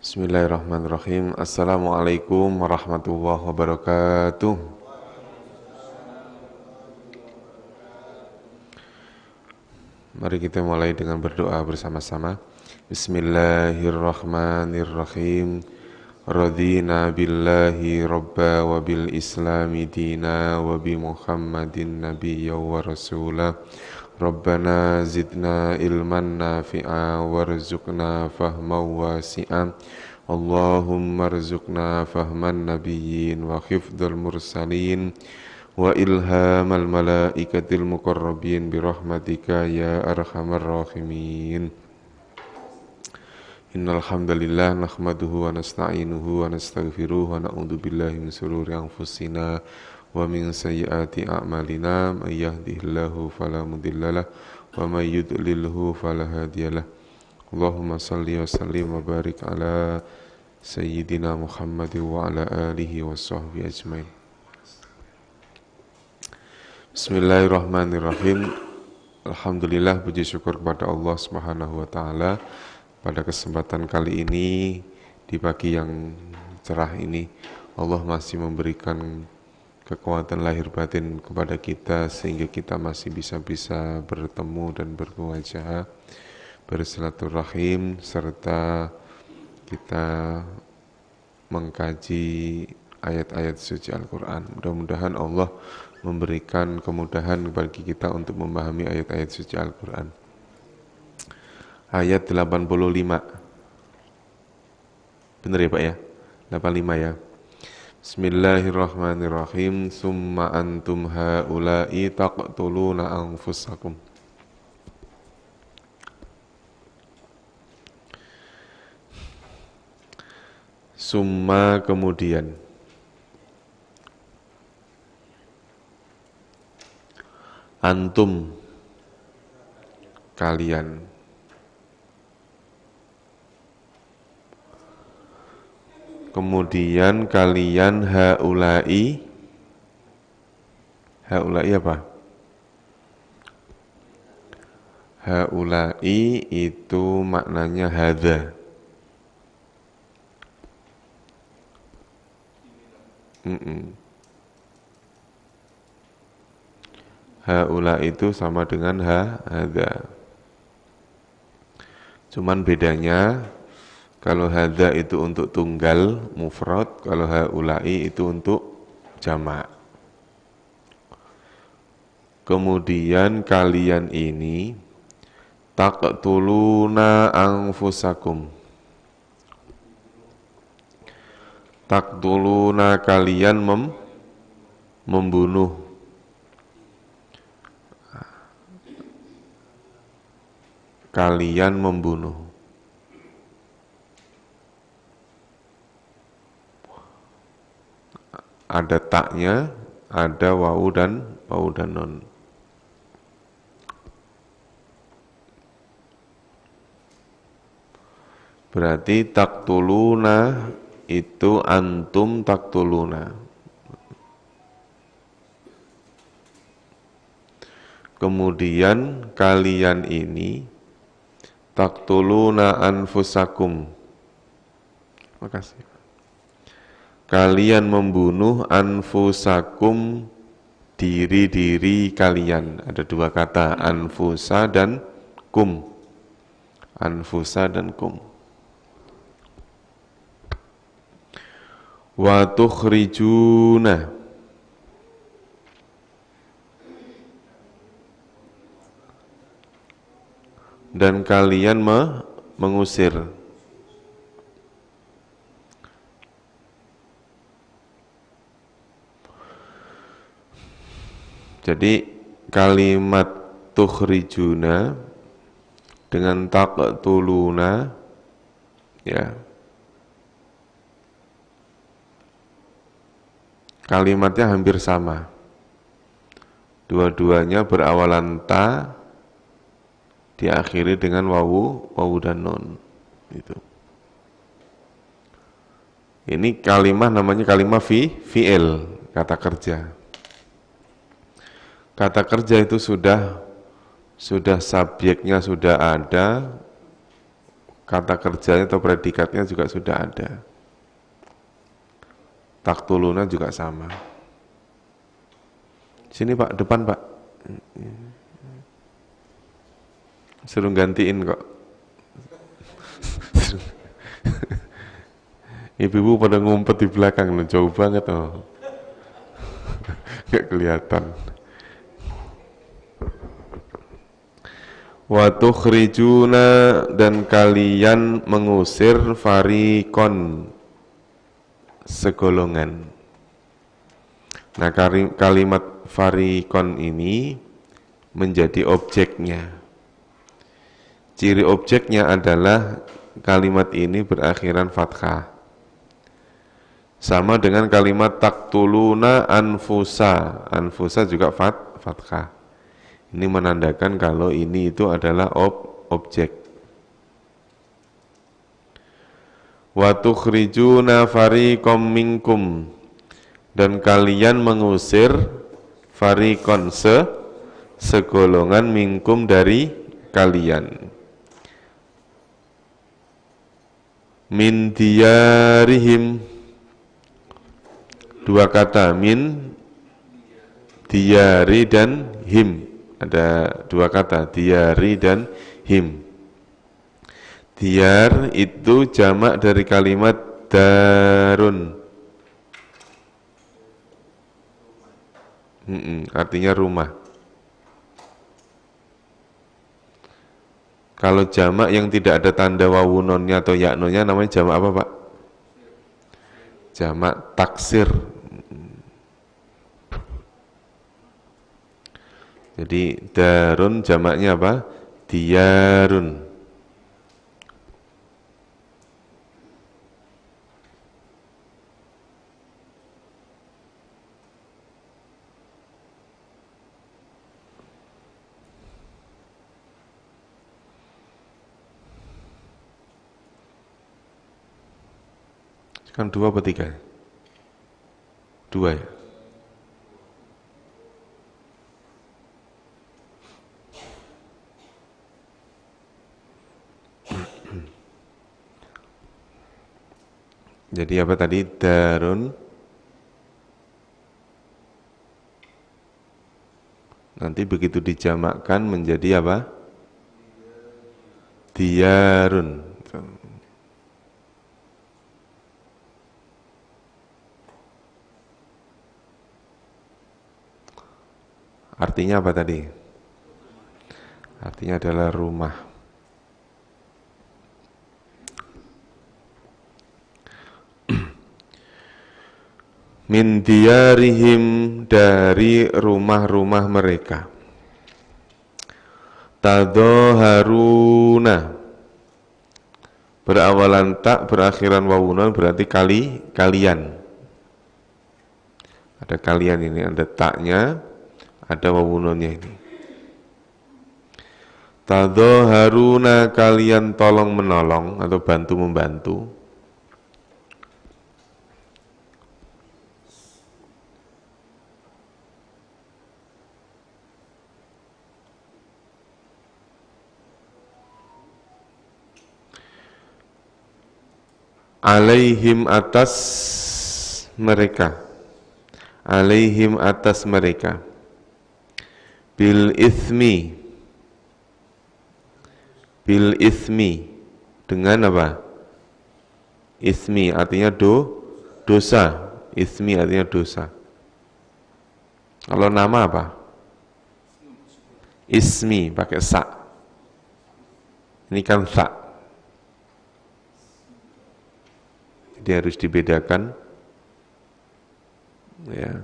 Bismillahirrahmanirrahim. Assalamualaikum warahmatullahi wabarakatuh. Mari kita mulai dengan berdoa bersama-sama. Bismillahirrahmanirrahim. Radina billahi rabba wa bil islami dina wa bi muhammadin nabiyya wa rasulah. Rabbana zidna ilman nafi'a warzuqna fahman wasi'a. Allahumma rzuqna fahman nabiyyin wa hifdzal mursalin wa ilhamal malaikatil muqarrabin birahmatika ya arhamar rahimin. Innal hamdalillah nahmaduhu wa nasta'inuhu wa nastaghfiruh wa na'udzu billahi min shururi anfusina wa min sayyiati a'malina may yahdihillahu fala mudhillalah wa may yudlilhu fala hadiyalah. Allahumma salli wa sallim wa barik ala sayyidina Muhammad wa ala alihi wa sahbihi ajmain. Bismillahirrahmanirrahim. Alhamdulillah, puji syukur kepada Allah Subhanahu wa taala. Pada kesempatan kali ini, di pagi yang cerah ini, Allah masih memberikan kekuatan lahir batin kepada kita sehingga kita masih bisa bertemu dan bermuajahah, bersilaturahim, serta kita mengkaji ayat-ayat suci Al-Quran. Mudah-mudahan Allah memberikan kemudahan bagi kita untuk memahami ayat-ayat suci Al-Quran. Ayat 85. Benar ya Pak ya? 85 ya. Bismillahirrahmanirrahim. Summa antum haula'i taqtuluna anfusakum. Summa kemudian. Antum kalian. Kemudian kalian haulai apa? Haulai itu maknanya hadza. Haulai itu sama dengan hadza. Cuman bedanya kalau hadza itu untuk tunggal, mufrad, kalau haulai itu untuk jamak. Kemudian kalian ini taqtuluna anfusakum. Taqtuluna kalian membunuh. Kalian membunuh. Ada taknya, ada wawu dan non. Berarti taktuluna itu antum taktuluna. Kemudian kalian ini taktuluna anfusakum. Makasih. Kalian membunuh anfusakum, diri-diri kalian. Ada dua kata, anfusa dan kum. Anfusa dan kum. Wa tukhrijuna. Dan kalian mengusir. Jadi kalimat tukhrijuna dengan taqtuluna ya. Kalimatnya hampir sama. Dua-duanya berawalan ta, diakhiri dengan wawu dan nun. Itu. Ini kalimat namanya kalimat fi'il, kata kerja. Kata kerja itu sudah subjeknya sudah ada, kata kerjanya atau predikatnya juga sudah ada. Taktuluna juga sama. Sini Pak, depan Pak. Suruh gantiin kok. Ibu-ibu pada ngumpet di belakang, jauh banget oh. Gak kelihatan. Wa tukhrijuna, dan kalian mengusir farikon, segolongan. Nah, kalimat farikon ini menjadi objeknya. Ciri objeknya adalah kalimat ini berakhiran fathah. Sama dengan kalimat taktuluna anfusa. Anfusa juga fathah. Ini menandakan kalau ini itu adalah objek. Wa tukhrijuna fariqam minkum, dan kalian mengusir fariqon, segolongan, minkum, dari kalian. Min diyarihim, dua kata, min, diyari, dan him. Ada dua kata, diyari dan him. Diyar itu jamak dari kalimat darun. Artinya rumah. Kalau jamak yang tidak ada tanda wawunonnya atau yaknonya namanya jamak apa Pak? Jamak taksir. Jadi darun jamaknya apa? Diyarun. Kan dua atau tiga? Dua ya? Jadi apa tadi? Darun. Nanti begitu dijamakkan menjadi apa? Diyarun. Artinya apa tadi? Artinya adalah rumah. Min diyarihim, dari rumah-rumah mereka. Tadhaharuna, berawalan tak, berakhiran wawunan, berarti kalian. Ada kalian ini, ada taknya, ada wawunannya ini. Tadhaharuna, kalian tolong menolong atau bantu membantu. Alaihim, atas mereka. Alaihim, atas mereka. Bil ithmi, bil ithmi, dengan apa? Ithmi artinya dosa. Ithmi artinya dosa. Kalau nama apa? Ismi pakai sa. Ini kan sa. Jadi harus dibedakan ya,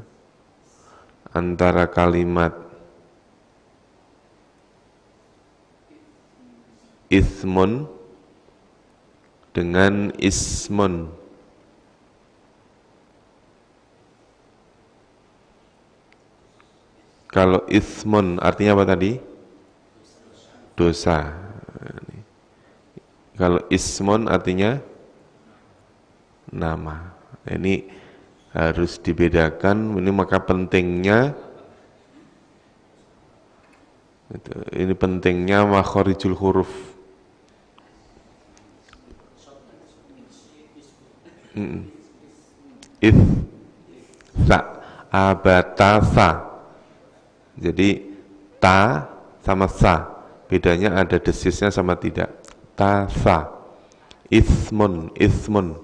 antara kalimat ithmun dengan ismun. Kalau ithmun artinya apa tadi? Dosa. Kalau ismun artinya nama. Ini harus dibedakan. Ini maka pentingnya, ini pentingnya makhorijul huruf. Ith sa abatasa. Jadi ta sama sa, bedanya ada desisnya sama tidak. Tasa. Ismun, ismun.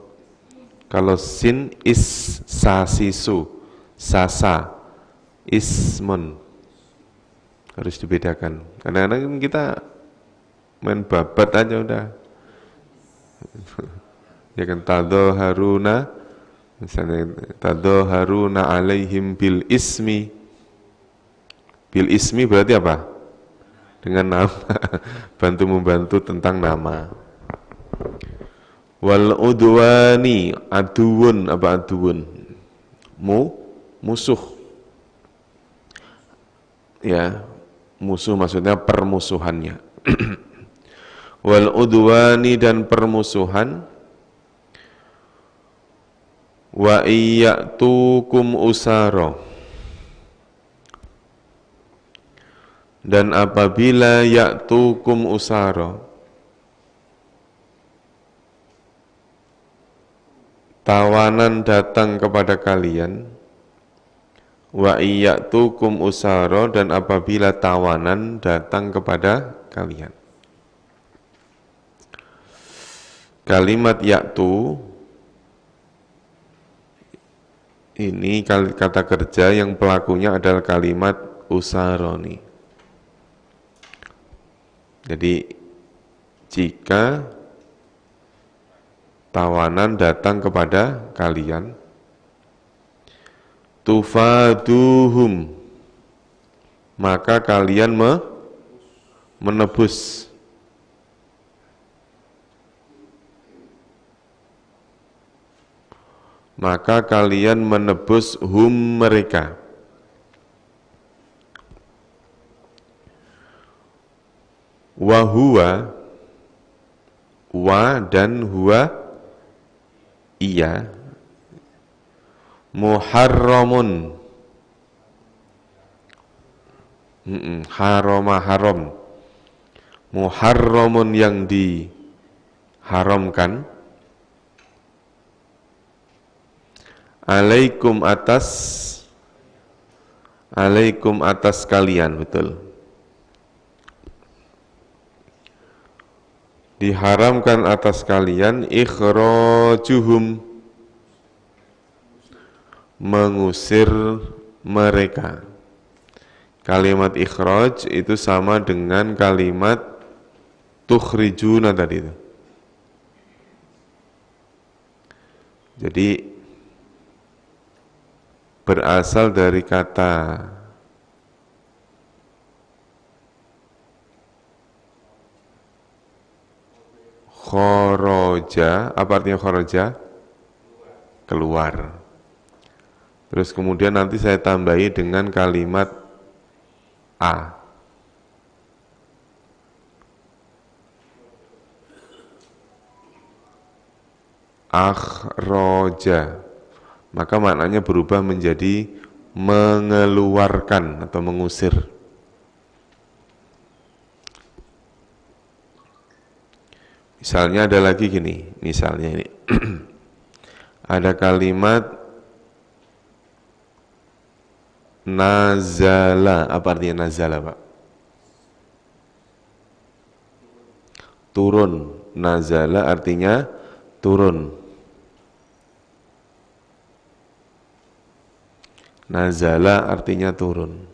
Kalau sin is sasisu, sasa, ismun. Harus dibedakan. Kadang-kadang kita main babat aja udah. Ya kan, tadhaharuna, misalnya tadhaharuna alaihim bil ismi. Bil ismi berarti apa? Dengan nama. Bantu-membantu tentang nama. Wal udwani, aduun, apa aduun? Musuh. Ya, musuh maksudnya permusuhannya. Wal udwani, dan permusuhan. Wa iyyatukum usara, dan apabila ya'tukum usara, tawanan datang kepada kalian. Wa iyyatukum usara, dan apabila tawanan datang kepada kalian. Kalimat ya'tu ini kata kerja yang pelakunya adalah kalimat usaroni. Jadi jika tawanan datang kepada kalian, tufaduhum, maka kalian menebus. Maka kalian menebus hum, mereka. Wahuwa, wa dan huwa, iya, muharramun, harama, haram, muharramun, yang diharamkan, alaikum, atas kalian, betul. Diharamkan atas kalian, ikhrajuhum, mengusir mereka. Kalimat ikhraj itu sama dengan kalimat tukhrijuna tadi itu. Jadi berasal dari kata khoroja. Apa artinya khoroja? Keluar. Terus kemudian nanti saya tambahi dengan kalimat a. Akhroja. Maka maknanya berubah menjadi mengeluarkan atau mengusir. Misalnya ada lagi gini, misalnya ini. Ada kalimat nazala. Apa artinya nazala, Pak? Turun. Nazala artinya turun. Nazala artinya turun.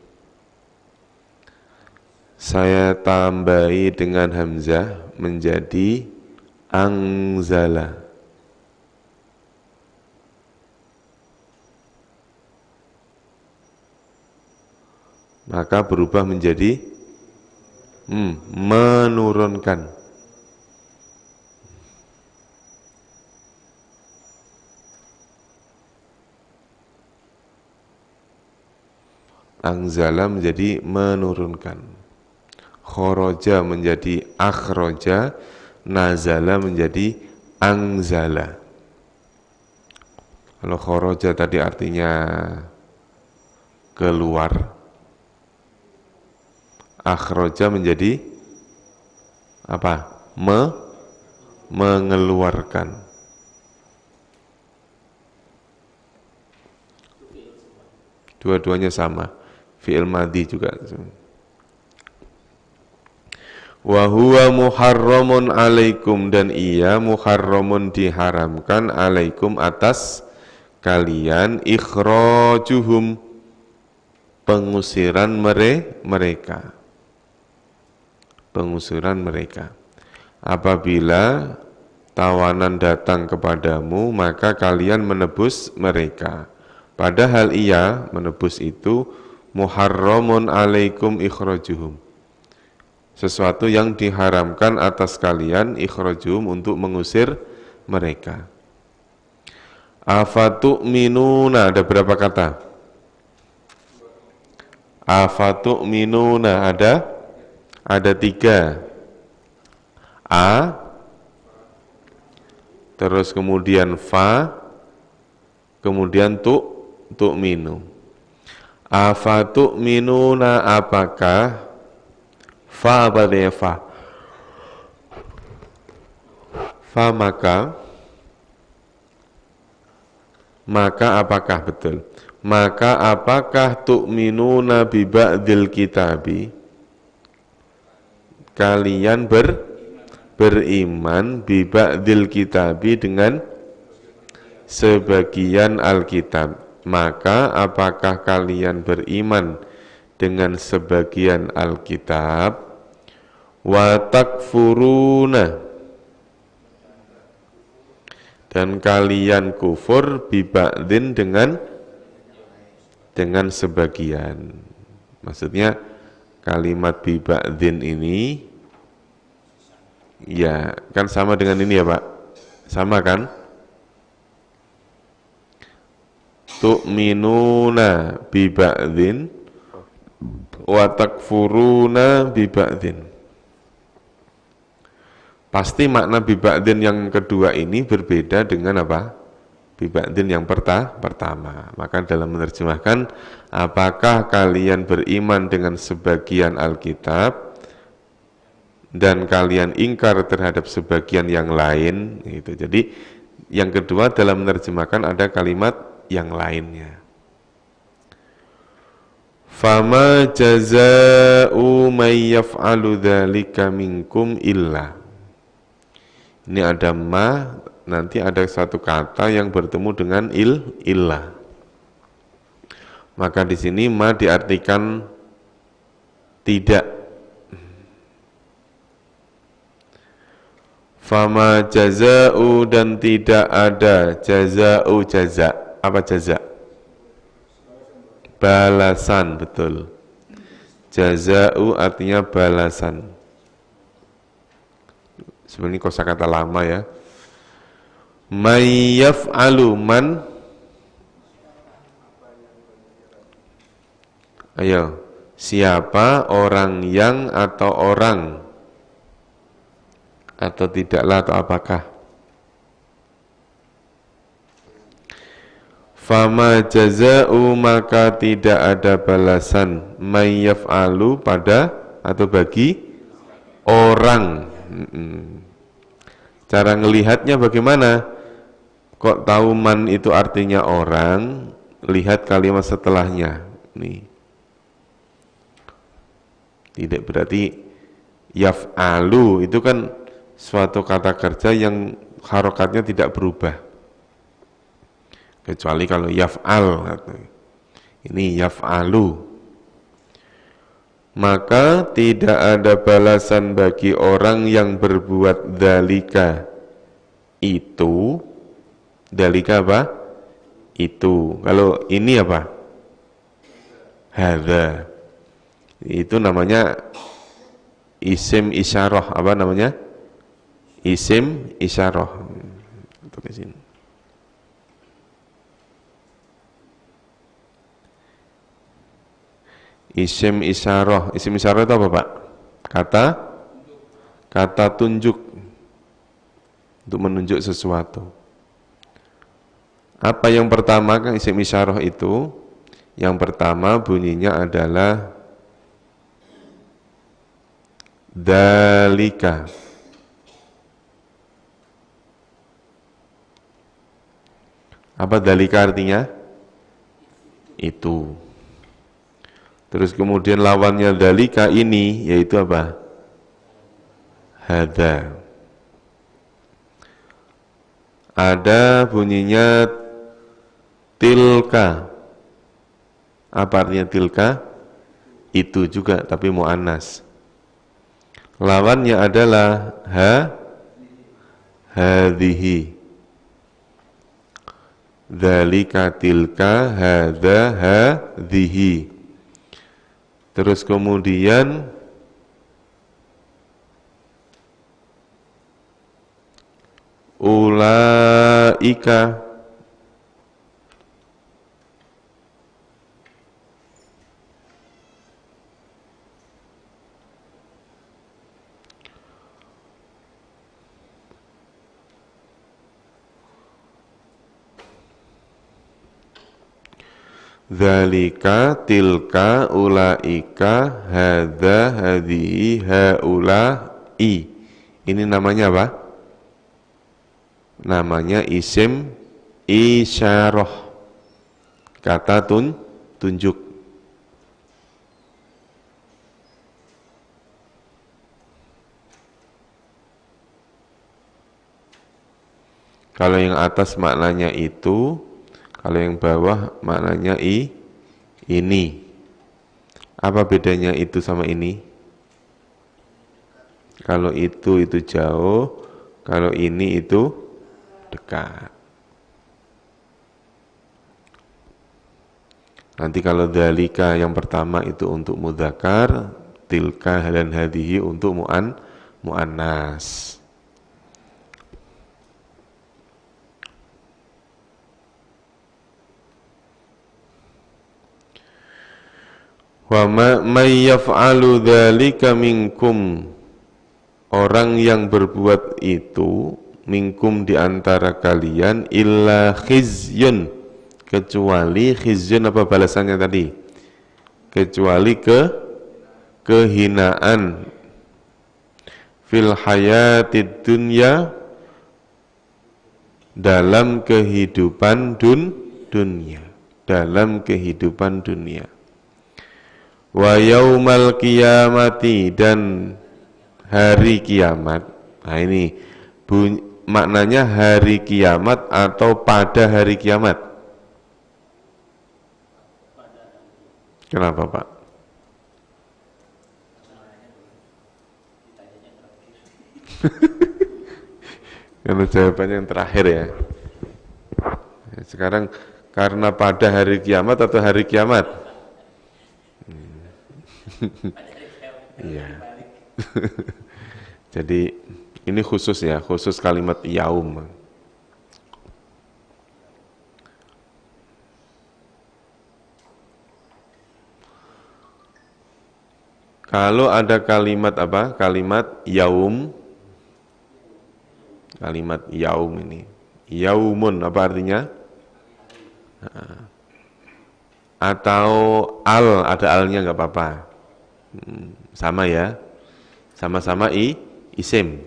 Saya tambahi dengan hamzah menjadi angzala. Maka berubah menjadi menurunkan. Angzala menjadi menurunkan. Khoroja menjadi akhroja. Nazala menjadi angzala. Kalau khoroja tadi artinya keluar, akhroja menjadi apa? Mengeluarkan. Dua-duanya sama. Fi'il madhi juga. Wa huwa muharramun alaikum, dan ia muharramun diharamkan alaikum atas kalian ikhrajuhum, pengusiran mereka. Pengusiran mereka. Apabila tawanan datang kepadamu, maka kalian menebus mereka. Padahal ia menebus itu muharramun alaikum ikhrajuhum, sesuatu yang diharamkan atas kalian ikhrajuhum, untuk mengusir mereka. Afatu'minuna, ada berapa kata? Afatu'minuna ada 3. A, terus kemudian fa, kemudian tu'minu. Afatu'minuna, apakah, fa apa dia fa? Fa maka apakah, betul. Maka apakah tu'minuna bi ba'dil kitabi, kalian beriman bi ba'dil kitabi, dengan sebagian Alkitab. Maka apakah kalian beriman dengan sebagian Alkitab? Wa takfuruna, dan kalian kufur bi ba'din, dengan sebagian. Maksudnya kalimat bi ba'din ini ya kan sama dengan ini ya Pak? Sama kan? Tu'minuna bi ba'din wa takfuruna bi ba'din. Pasti makna bi ba'din yang kedua ini berbeda dengan apa? Bi ba'din yang pertama. Maka dalam menerjemahkan, apakah kalian beriman dengan sebagian Alkitab dan kalian ingkar terhadap sebagian yang lain, gitu. Jadi yang kedua dalam menerjemahkan ada kalimat yang lainnya. Fama jaza'u may yaf'alu dzalika minkum illa. Ini ada ma, nanti ada satu kata yang bertemu dengan illah. Maka di sini ma diartikan tidak. Fama jaza'u, dan tidak ada jaza'u, jaza. Apa jaza? Balasan, betul. Jaza'u artinya balasan. Sebenarnya kosakata lama ya. May yaf'alu, man. Ayo, siapa orang yang, atau orang, atau tidaklah, atau apakah? Fama jaza'u, maka tidak ada balasan, may yaf'alu, pada atau bagi orang. Cara ngelihatnya bagaimana? Kok tahu man itu artinya orang? Lihat kalimat setelahnya. Nih. Tidak berarti yaf'alu itu kan suatu kata kerja yang harokatnya tidak berubah. Kecuali kalau yaf'al. Ini yaf'alu. Maka tidak ada balasan bagi orang yang berbuat dalika itu. Dalika apa? Itu. Kalau ini apa? Hadza. Itu namanya isim isyarah. Apa namanya? Isim isyarah. Untuk di sini. Isim isyarah. Isim isyarah itu apa Pak? Kata tunjuk, untuk menunjuk sesuatu. Apa yang pertama kan isim isyarah itu? Yang pertama bunyinya adalah dalika. Apa dalika artinya? Itu. Terus kemudian lawannya dzalika ini yaitu apa? Hadza. Ada bunyinya tilka. Apa artinya tilka? Itu juga tapi muannas. Lawannya adalah hadhihi. Dzalika tilka hadza hadhihi. Terus kemudian ulaika. Dzalika tilka ulaika hadza hadhihi haula'i. Ini namanya apa? Namanya isim isyarah. Kata tunjuk. Kalau yang atas maknanya itu, kalau yang bawah maknanya ini. Apa bedanya itu sama ini? Kalau itu jauh, kalau ini itu dekat. Nanti kalau dzalika yang pertama itu untuk mudzakkar, tilka dan hadhihi untuk muannas. Wa may yaf'alu dzalika minkum, orang yang berbuat itu minkum di antara kalian illa khizyun, kecuali khizyun apa balasannya tadi? Kecuali kehinaan fil hayatid dunya, dalam kehidupan dunia, dalam kehidupan dunia. Wa yaumal qiyamati, dan hari kiamat. Nah ini maknanya hari kiamat atau pada hari kiamat. Kenapa Pak? Karena jawabannya yang terakhir ya. Sekarang karena pada hari kiamat atau hari kiamat? Iya. Jadi ini khusus ya, khusus kalimat yaum. Kalau ada kalimat apa? Kalimat yaum. Kalimat yaum ini. Yaumun apa artinya? Atau ada alnya nggak apa-apa. Sama ya, sama-sama isim,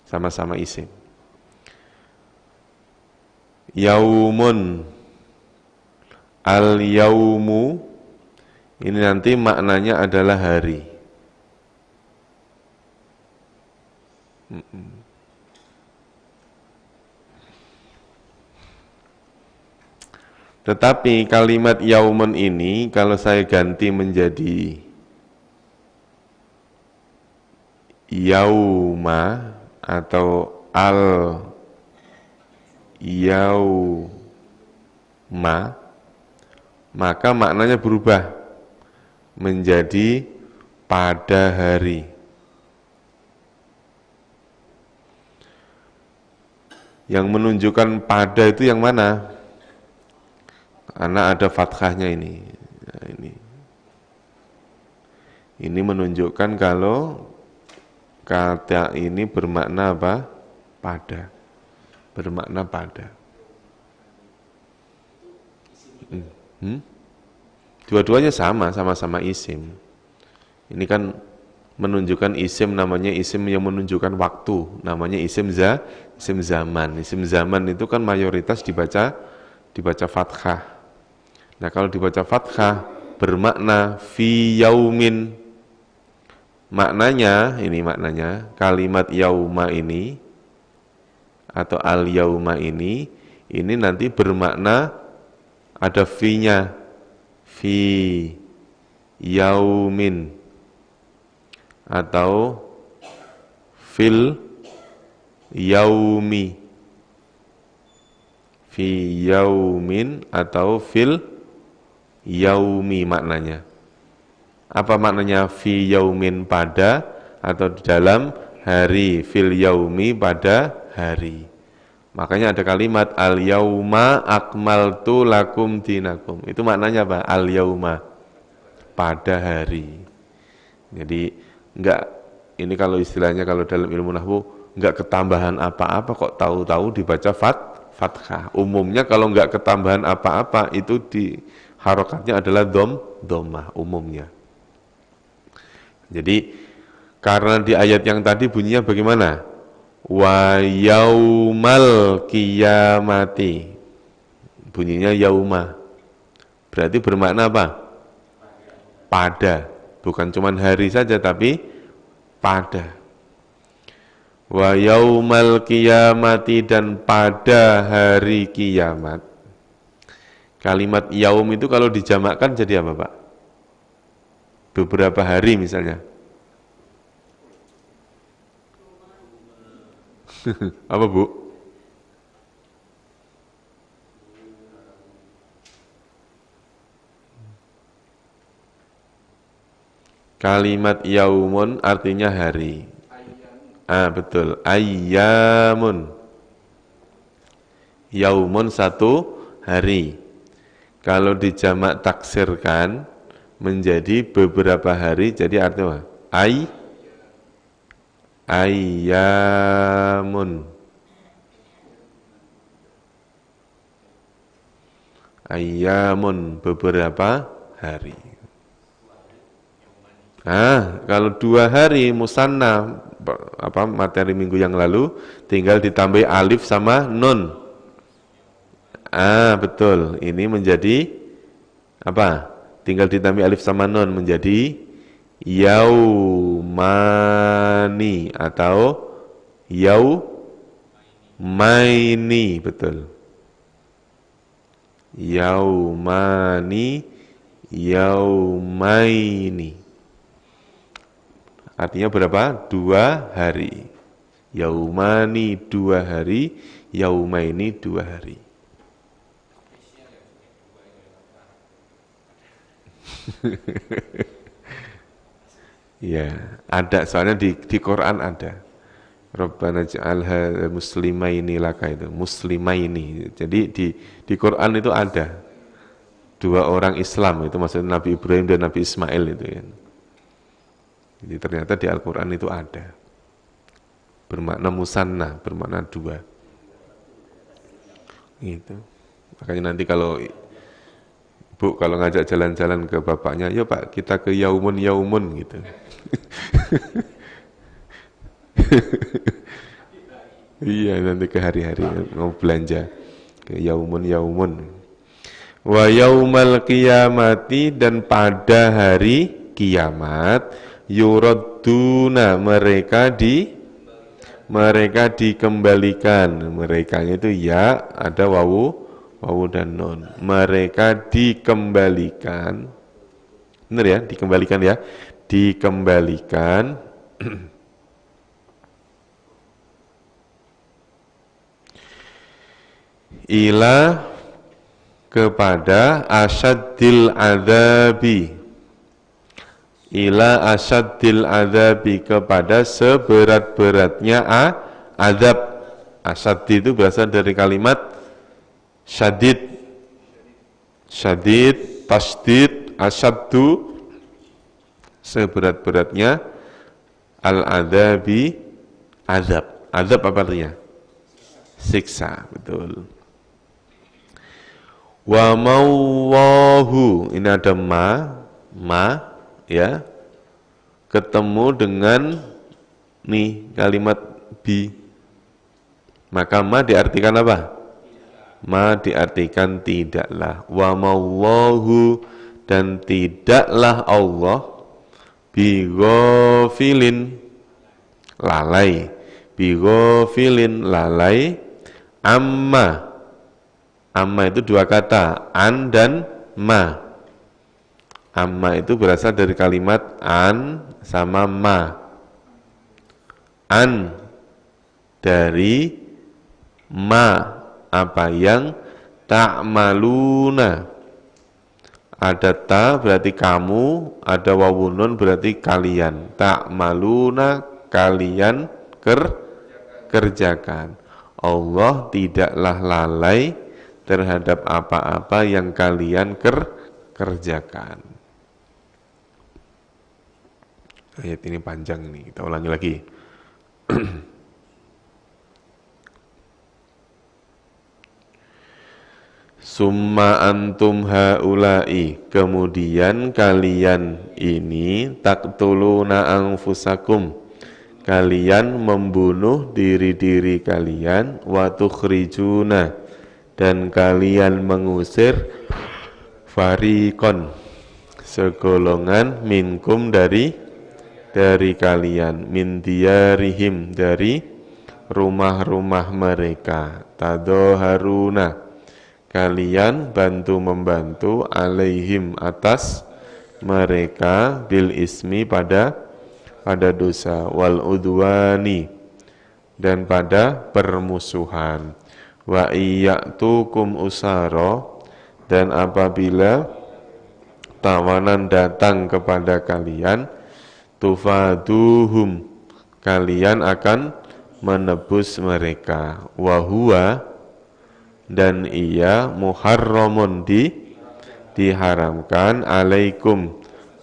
sama-sama isim. Yaumun, al-yaumu, ini nanti maknanya adalah hari. Tetapi kalimat yaumun ini kalau saya ganti menjadi yauma atau al yauma, maka maknanya berubah menjadi pada hari. Yang menunjukkan pada itu yang mana? Karena ada fathahnya ini. Nah, ini menunjukkan kalau kata ini bermakna apa? Pada. Bermakna pada. Dua-duanya sama-sama isim. Ini kan menunjukkan isim, namanya isim yang menunjukkan waktu, namanya isim zaman. Isim zaman itu kan mayoritas dibaca fathah. Nah, kalau dibaca fathah bermakna fi yaumin. Maknanya, ini maknanya, kalimat yauma ini atau al yauma ini nanti bermakna ada fi-nya, fi yaumin atau fil yaumi, fi yaumin atau fil yaumi maknanya. Apa maknanya fi yaumin pada atau di dalam hari, fil yaumi pada hari. Makanya ada kalimat al yauma akmaltu lakum dinakum. Itu maknanya apa? Al yauma pada hari. Jadi enggak, ini kalau istilahnya kalau dalam ilmu nahwu enggak ketambahan apa-apa kok tahu-tahu dibaca fathah. Umumnya kalau enggak ketambahan apa-apa itu di harokatnya adalah dhammah umumnya. Jadi karena di ayat yang tadi bunyinya bagaimana? Wa yaumal qiyamati. Bunyinya yauma. Berarti bermakna apa? Pada. Bukan cuma hari saja tapi pada. Wa yaumal qiyamati, dan pada hari kiamat. Kalimat yaum itu kalau dijamakkan jadi apa, Pak? Beberapa hari misalnya. Apa, Bu? Kalimat yaumun artinya hari. Betul. Ayyamun. Yaumun satu hari. Kalau dijamak taksirkan menjadi beberapa hari, jadi artinya ayyamun. Ayyamun, beberapa hari. Kalau 2 hari musanna, materi minggu yang lalu tinggal ditambah alif sama nun. Betul. Ini menjadi apa? Tinggal ditambah alif sama nun menjadi yaumani atau yaumaini, betul. Yaumani, yaumaini. Artinya berapa? 2 hari. Yaumani 2 hari, yaumaini 2 hari. Ya, ada, soalnya di Quran ada. Rabbana ja'alha muslimaini laka, itu muslimaini. Jadi di Quran itu ada 2 orang Islam, itu maksudnya Nabi Ibrahim dan Nabi Ismail itu ya. Jadi ternyata di Al-Quran itu ada. Bermakna musanna, bermakna 2. Gitu. Makanya nanti kalau Bu, kalau ngajak jalan-jalan ke bapaknya, yuk Pak, kita ke Yaumun gitu. Iya, nanti ke hari-hari mau belanja ke Yaumun. Wa yaumal qiyamati, dan pada hari kiamat, yuradduna, mereka dikembalikan. Merekanya itu ya, ada wawu dan nun. Mereka dikembalikan. Benar ya, dikembalikan ya. Dikembalikan ila, kepada asyadil adzabi. Ila asyadil adzabi, kepada seberat-beratnya azab. Asyad itu berasal dari kalimat syadid, tasdid, asyaddu, seberat-beratnya, al-adzabi, azab. Azab apa artinya? Siksa, betul. Wa mawwahu, ini ada ma ya, ketemu dengan nih kalimat bi, maka ma diartikan apa? Ma diartikan tidaklah. Wa mawwahu, dan tidaklah Allah bighafilin lalai, bighafilin lalai, amma itu dua kata, an dan ma. Amma itu berasal dari kalimat an sama ma. An dari ma, apa yang ta'maluna. Ada ta berarti kamu, ada wawunun berarti kalian. Ta'maluna kalian kerjakan. Allah tidaklah lalai terhadap apa-apa yang kalian kerjakan. Ayat ini panjang nih, kita ulangi lagi. Summa antum haula'i, kemudian kalian ini taqtuluna anfusakum, kalian membunuh diri-diri kalian, wa tukhrijuna, dan kalian mengusir fariqon, segolongan minkum dari kalian, min diyarihim, dari rumah-rumah mereka, tadoharuna, kalian bantu-membantu, alaihim, atas mereka, bil ismi, pada dosa, wal udwani, dan pada permusuhan, wa iyyatukum usaro, dan apabila tawanan datang kepada kalian, tufaduhum, kalian akan menebus mereka, wahua, dan ia muharramun, diharamkan, alaikum,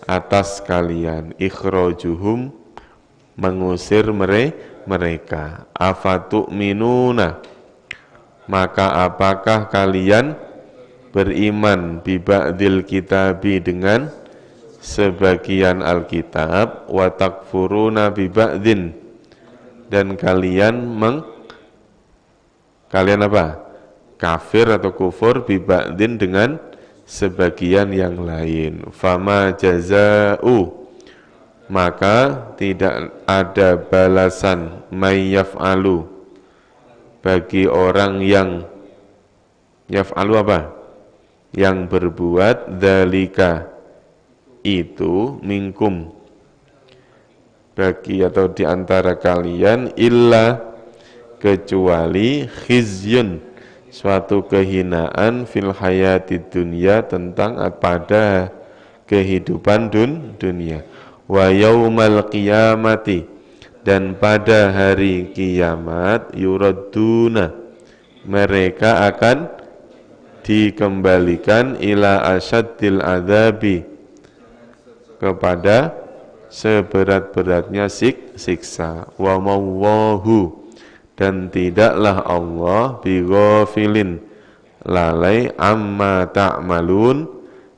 atas kalian, ikhrajuhum, mengusir mereka, afatu'minuna, maka apakah kalian beriman, biba'dil kitabi, dengan sebagian Alkitab, wa takfuruna biba'din, dan kalian apa? Kafir atau kufur, biba'din, dengan sebagian yang lain. Fama jaza'u, maka tidak ada balasan, may yaf'alu, bagi orang yang yaf'alu apa? Yang berbuat dzalika, itu, minkum, bagi atau di antara kalian, illa, kecuali, khizyun, suatu kehinaan, fil hayati dunya, tentang pada kehidupan dunia, wa yaumal qiyamati, dan pada hari kiamat, yuradduna, mereka akan dikembalikan, ila asyaddil adzabi, kepada seberat-beratnya siksa, wa mawwahu, dan tidaklah Allah bighafilin, lalai, amma ta'malun,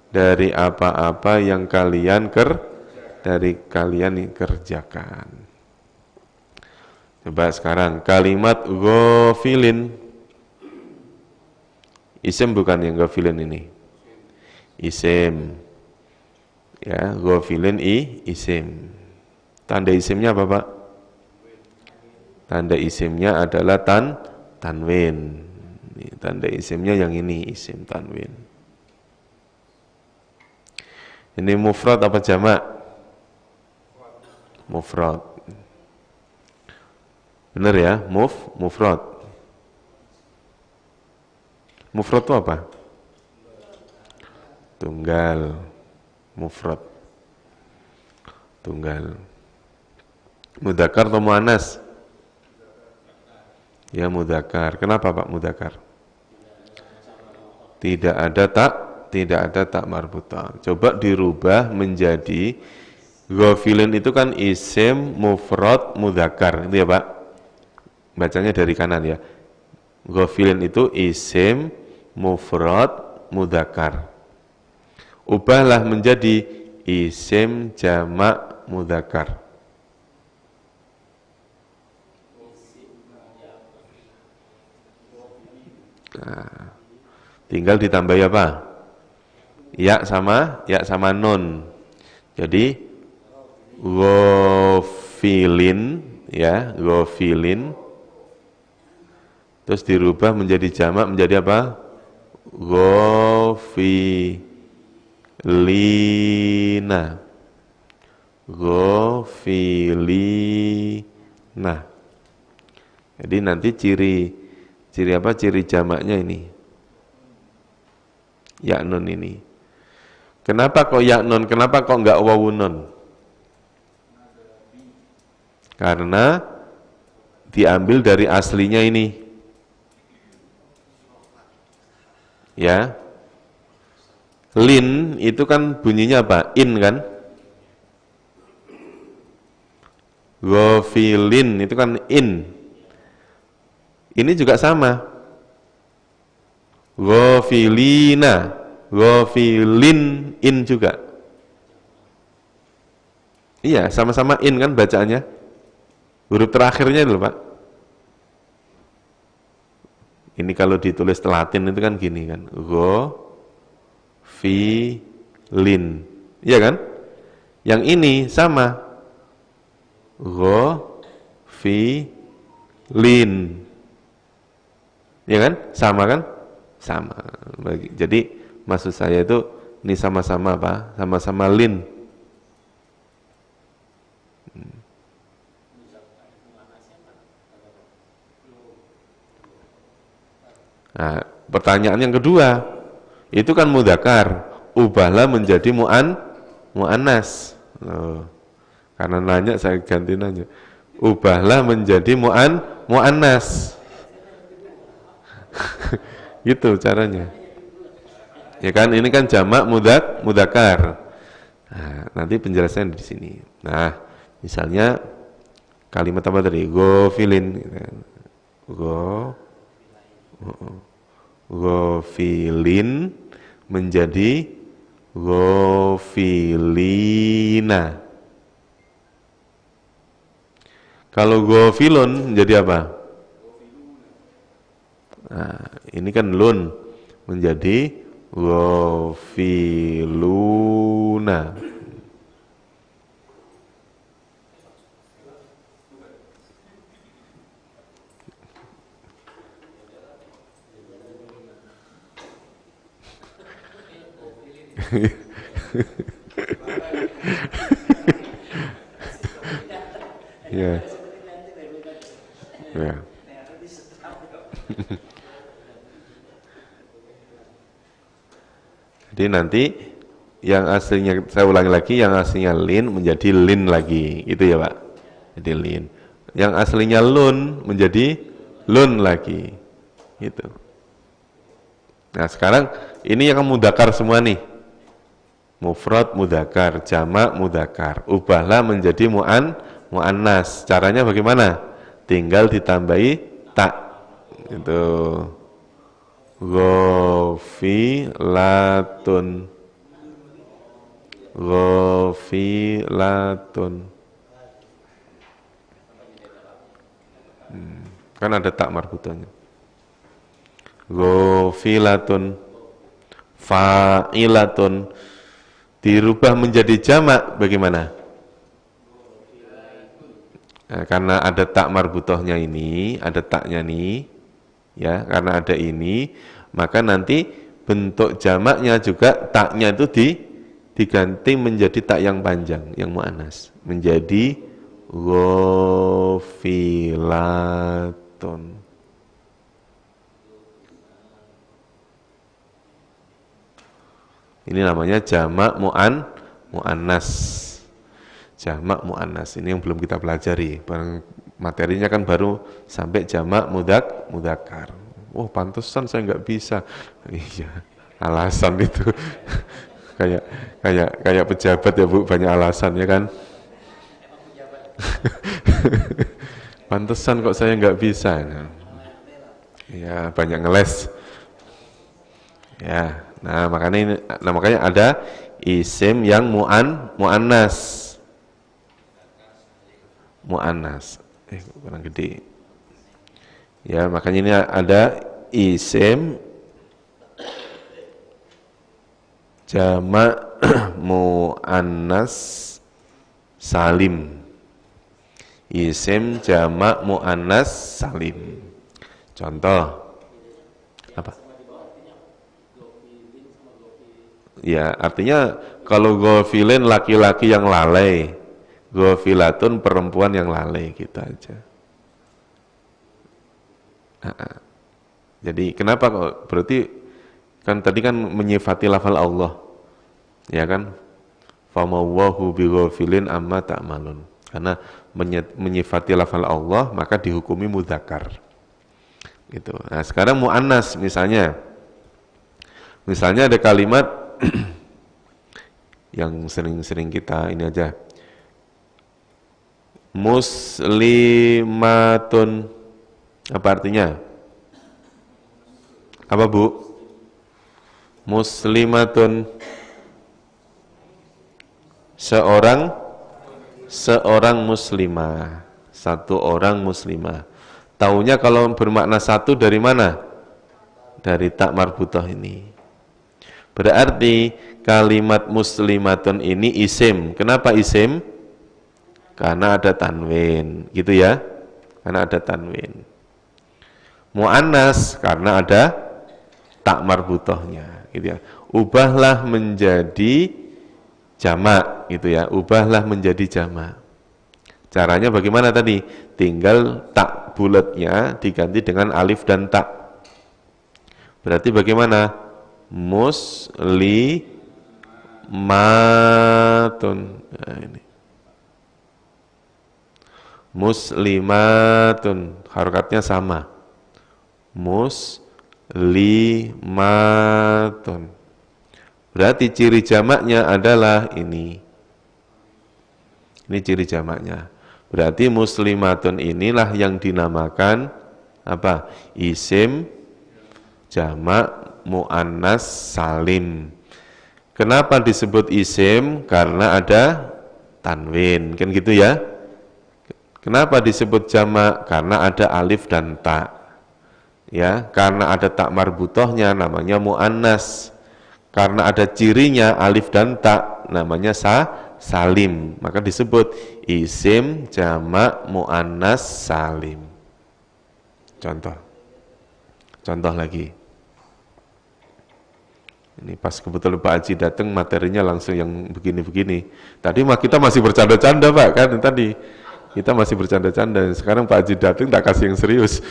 dari apa-apa yang kalian kerjakan. Coba sekarang kalimat ghafilin, isim bukan yang ghafilin ini, isim. Ya, ghafilin isim. Tanda isimnya apa, Pak? Tanda isimnya adalah tanwin. Tanda isimnya yang ini, isim tanwin. Ini mufrad apa jamak? Mufrad. Benar ya? Mufrad. Mufrad itu apa? Tunggal. Mufrad, tunggal. Mudzakkar atau muannas? Ya, mudzakkar. Kenapa Pak mudzakkar? Tidak ada tak marbutah. Coba dirubah menjadi ghafilin, itu kan isim mufrad mudzakkar, itu ya Pak. Bacanya dari kanan ya. Ghafilin itu isim mufrad mudzakkar. Ubahlah menjadi isim jamak mudzakkar. Nah, tinggal ditambah apa? ya sama nun. Jadi ghafilin ya, ghafilin terus dirubah menjadi jamak menjadi apa? Ghafilina. Ghafilina. Jadi nanti ciri apa? Ciri jamaknya ini. Ya nun ini. Kenapa kok ya nun? Kenapa kok enggak wawu nun? Karena diambil dari aslinya ini. Ya. Lin itu kan bunyinya apa? In kan? Ghafilin itu kan in. Ini juga sama. Ghafilina, ghafilin in juga. Iya, sama-sama in kan bacaannya. Huruf terakhirnya itu, Pak. Ini kalau ditulis Latin itu kan gini kan. Ghafilin. Iya kan? Yang ini sama. Ghafilin. Ya kan? Sama kan? Sama. Jadi maksud saya itu ini sama-sama apa? Sama-sama lin. Nah, pertanyaan yang kedua, itu kan mudzakkar, ubahlah menjadi muannas. Karena nanya saya ganti nanya. Ubahlah menjadi muannas. Gitu caranya. Ya kan ini kan jamak mudzakkar. Nah, nanti penjelasannya di sini. Nah, misalnya kalimat apa tadi? Ghafilin gitu kan. Ghafilin menjadi ghafilina. Kalau ghafilun menjadi apa? Nah, ini kan lun menjadi ghafiluna. Ya. Ya. Jadi nanti yang aslinya, saya ulangi lagi, yang aslinya lin menjadi lin lagi, itu ya Pak. Jadi lin. Yang aslinya lun menjadi lun lagi, gitu. Nah sekarang ini yang mudzakkar semua nih, mufrad mudzakkar, jamak mudzakkar. Ubahlah menjadi muannas. Caranya bagaimana? Tinggal ditambahi tak, itu. Ghafilatun. Ghafilatun. Kan ada tak marbutanya. Ghafilatun. Fa'ilatun. Dirubah menjadi jamak bagaimana? Nah, karena ada tak marbutohnya ini, ada taknya nih, ya, karena ada ini, maka nanti bentuk jamaknya juga taknya itu diganti menjadi tak yang panjang, yang muannas, menjadi ghafilatun. Ini namanya jamak muannas. Jamak muannas ini yang belum kita pelajari. Materinya kan baru sampai jamak mudzakkar. Oh, pantesan saya nggak bisa. Iya, alasan itu. kayak pejabat ya Bu, banyak alasan ya kan. Pantesan kok saya nggak bisa. Ya, banyak ngeles. Ya, nah makanya ada isim yang muannas. Muannas. Kurang gede. Ya, makanya ini ada isim jamak muannas salim. Isim jamak muannas salim. Contoh apa? Ya, artinya kalau gofilin laki-laki yang lalai, gofilatun perempuan yang lalai, gitu aja. Jadi kenapa kok? Berarti kan tadi kan menyifati lafal Allah, ya kan? Famawwahu bighafilin amma ta'malun. Karena menyifati lafal Allah maka dihukumi mudzakkar. Gitu. Nah, sekarang muannas misalnya ada kalimat yang sering-sering kita ini aja. Muslimatun. Apa artinya? Apa Bu? Muslimatun. Seorang muslimah. Satu orang muslimah. Taunya kalau bermakna satu dari mana? Dari tak marbutah ini. Berarti kalimat muslimatun ini isim. Kenapa isim? Karena ada tanwin, gitu ya. Karena ada tanwin. Muannas karena ada tak marbutahnya, gitu ya. Ubahlah menjadi jamak, gitu ya. Ubahlah menjadi jamak. Caranya bagaimana tadi? Tinggal tak bulatnya diganti dengan alif dan tak. Berarti bagaimana? Muslimatun. Nah, ini. Muslimatun, harokatnya sama. Muslimatun. Berarti ciri jamaknya adalah ini. Ini ciri jamaknya. Berarti muslimatun inilah yang dinamakan apa? Isim jamak muannas salim. Kenapa disebut isim? Karena ada tanwin, kan gitu ya. Kenapa disebut jamak? Karena ada alif dan ta. Ya, karena ada tak marbutohnya namanya muannas. Karena ada cirinya alif dan ta namanya salim. Maka disebut isim jamak muannas salim. Contoh lagi. Ini pas kebetulan Pak Haji datang materinya langsung yang begini-begini. Tadi kita masih bercanda-canda Pak kan tadi. Kita masih bercanda-canda. Sekarang Pak Haji datang tak kasih yang serius.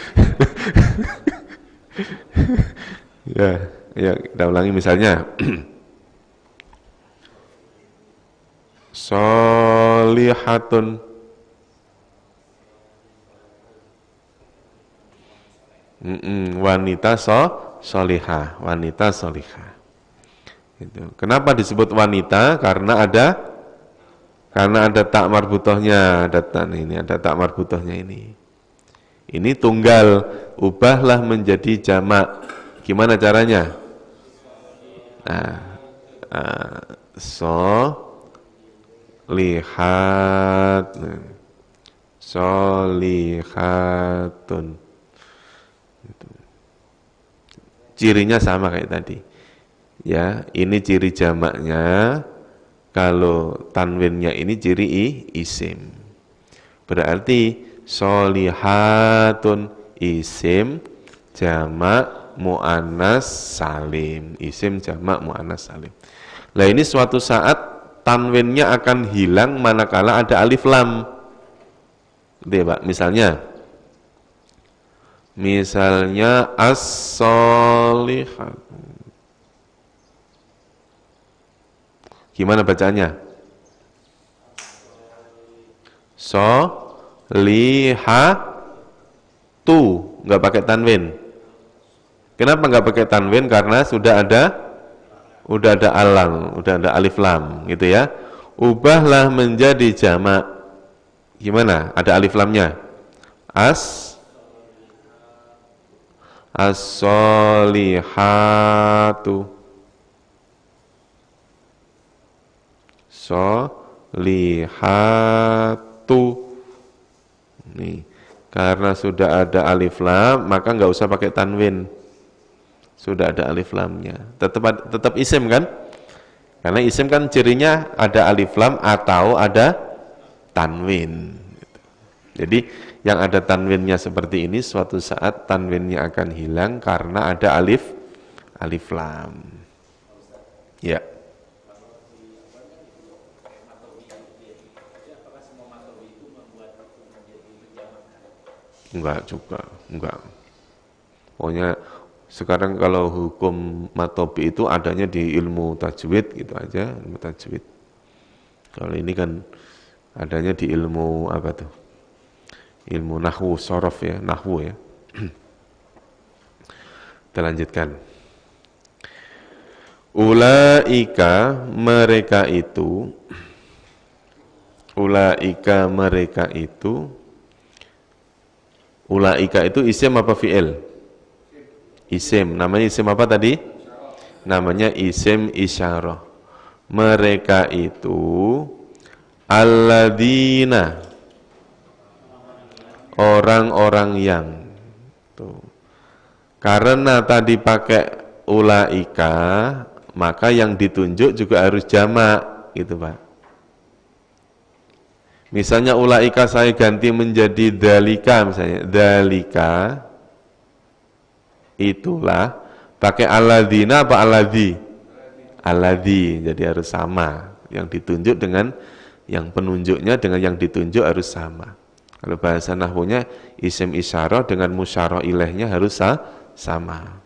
Ya, kita ulangi misalnya. Solihatun. Wanita solihah, wanita solihah. Gitu. Kenapa disebut wanita? Karena ada tak marbutohnya, ada tak marbutohnya ini. Ini tunggal, ubahlah menjadi jamak. Gimana caranya? Solihatun. Cirinya sama kayak tadi. Ya, ini ciri jamaknya. Kalau tanwinnya ini ciri isim. Berarti solihatun isim jamak muannas salim. Isim jamak muannas salim. Nah, ini suatu saat tanwinnya akan hilang manakala ada alif lam. Gitu ya, Pak. Misalnya as-solihat. Gimana bacanya? Solihatu, nggak pakai tanwin. Kenapa nggak pakai tanwin? Karena sudah ada alang, udah ada alif lam, gitu ya. Ubahlah menjadi jamak. Gimana? Ada alif lamnya. As-solihatu. Solihatu. Nih, karena sudah ada alif lam, maka nggak usah pakai tanwin. Sudah ada alif lamnya. Tetap isim kan? Karena isim kan cirinya ada alif lam atau ada tanwin. Jadi yang ada tanwinnya seperti ini, suatu saat tanwinnya akan hilang karena ada alif lam. Ya. Enggak juga, enggak. Pokoknya sekarang kalau hukum matobi itu adanya di ilmu tajwid gitu aja, ilmu tajwid. Kalau ini kan adanya di ilmu apa tuh? Ilmu nahwu sorof ya, nahwu ya. Kita lanjutkan. Ulaika mereka itu, ulaika mereka itu, ulaika itu isim apa fi'il? Isim. Namanya isim apa tadi? Namanya isim isyarah. Mereka itu alladzina, orang-orang yang. Tuh. Karena tadi pakai ulaika, maka yang ditunjuk juga harus jamak, gitu Pak. Misalnya ulaika saya ganti menjadi dalika, misalnya dalika, itulah, pakai alladzina apa alladzi? Alladzi, jadi harus sama. Yang ditunjuk dengan yang penunjuknya dengan yang ditunjuk harus sama. Kalau bahasa nahwunya isim isyarah dengan musyarah ilaihnya harus sama.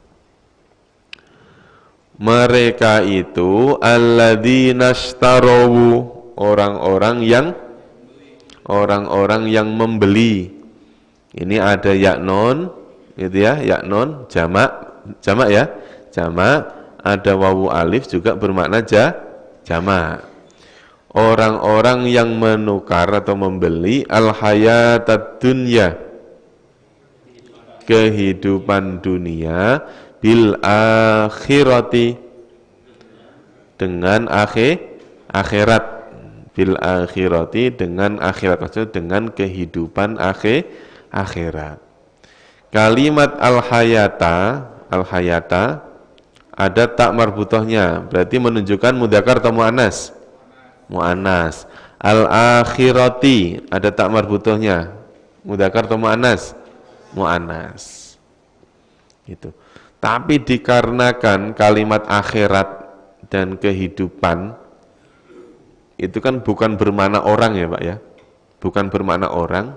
Mereka itu alladzina ishtarawu, orang-orang yang membeli. Ini ada ya non, gitu ya, ya non jamak ya, jamak. Ada wawu alif juga bermakna jamak. Orang-orang yang menukar atau membeli al-hayatad dunya, kehidupan dunia, bil akhirati, dengan akhirat, bil akhirati, dengan akhirat, maksudnya dengan kehidupan akhirat. Kalimat al-hayata ada tak marbutohnya, berarti menunjukkan mudzakkar atau muannas? Muannas. Al-akhirati ada tak marbutohnya, mudzakkar atau muannas? Muannas. Gitu. Tapi dikarenakan kalimat akhirat dan kehidupan itu kan bukan bermakna orang ya Pak ya, bukan bermakna orang.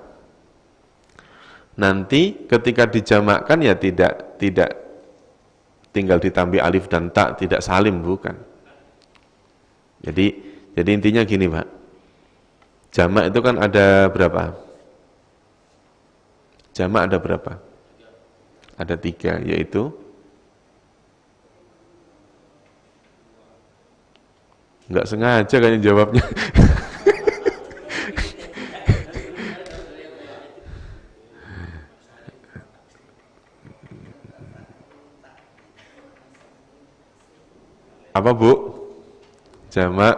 Nanti ketika dijamakkan ya tidak tinggal ditambah alif dan tak, tidak salim, bukan. Jadi intinya gini Pak, jamak itu kan ada berapa? Jamak ada berapa? Ada 3, yaitu nggak sengaja kayaknya jawabnya. Apa Bu? Jamak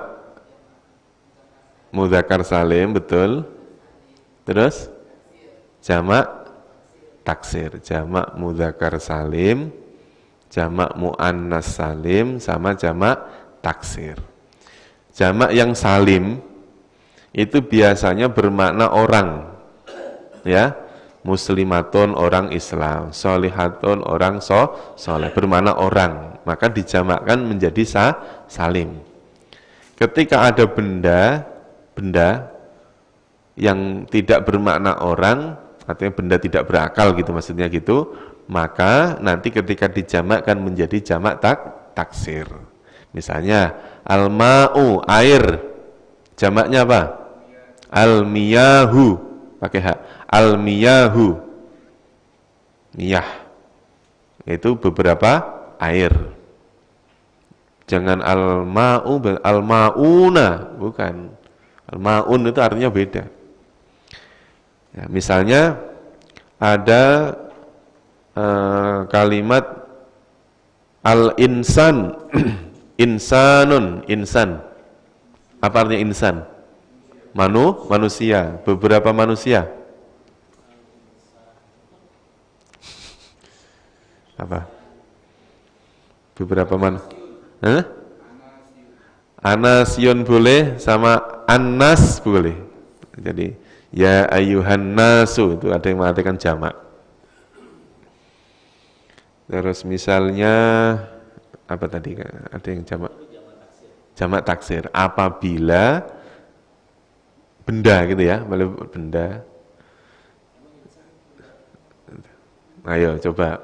mudzakkar salim, betul. Terus jamak taksir, jamak mudzakkar salim, jamak muannas salim, sama jamak taksir. Jamak yang salim itu biasanya bermakna orang, ya. Muslimatun orang Islam, solihatun orang soleh, bermakna orang, maka dijamakkan menjadi salim. Ketika ada benda yang tidak bermakna orang, artinya benda tidak berakal gitu, maksudnya gitu, maka nanti ketika dijamakkan menjadi jamak taksir. Misalnya al-ma'u, air, jamaknya apa? Al-miyahu, pakai hak. Al-miyahu, miyah, itu beberapa air. Jangan al-ma'u, al-ma'una, bukan. Al-ma'un itu artinya beda. Ya, misalnya ada kalimat al-insan, insanun, insan. Apa artinya insan? Manusia, beberapa manusia. Apa? Beberapa Anasyun boleh, sama annas boleh. Jadi ya ayuhan nasu itu ada yang mengatakan jamak. Terus misalnya apa tadi? Ada yang jamak. Jamak taksir. Apabila benda gitu ya, boleh benda. Ayo coba.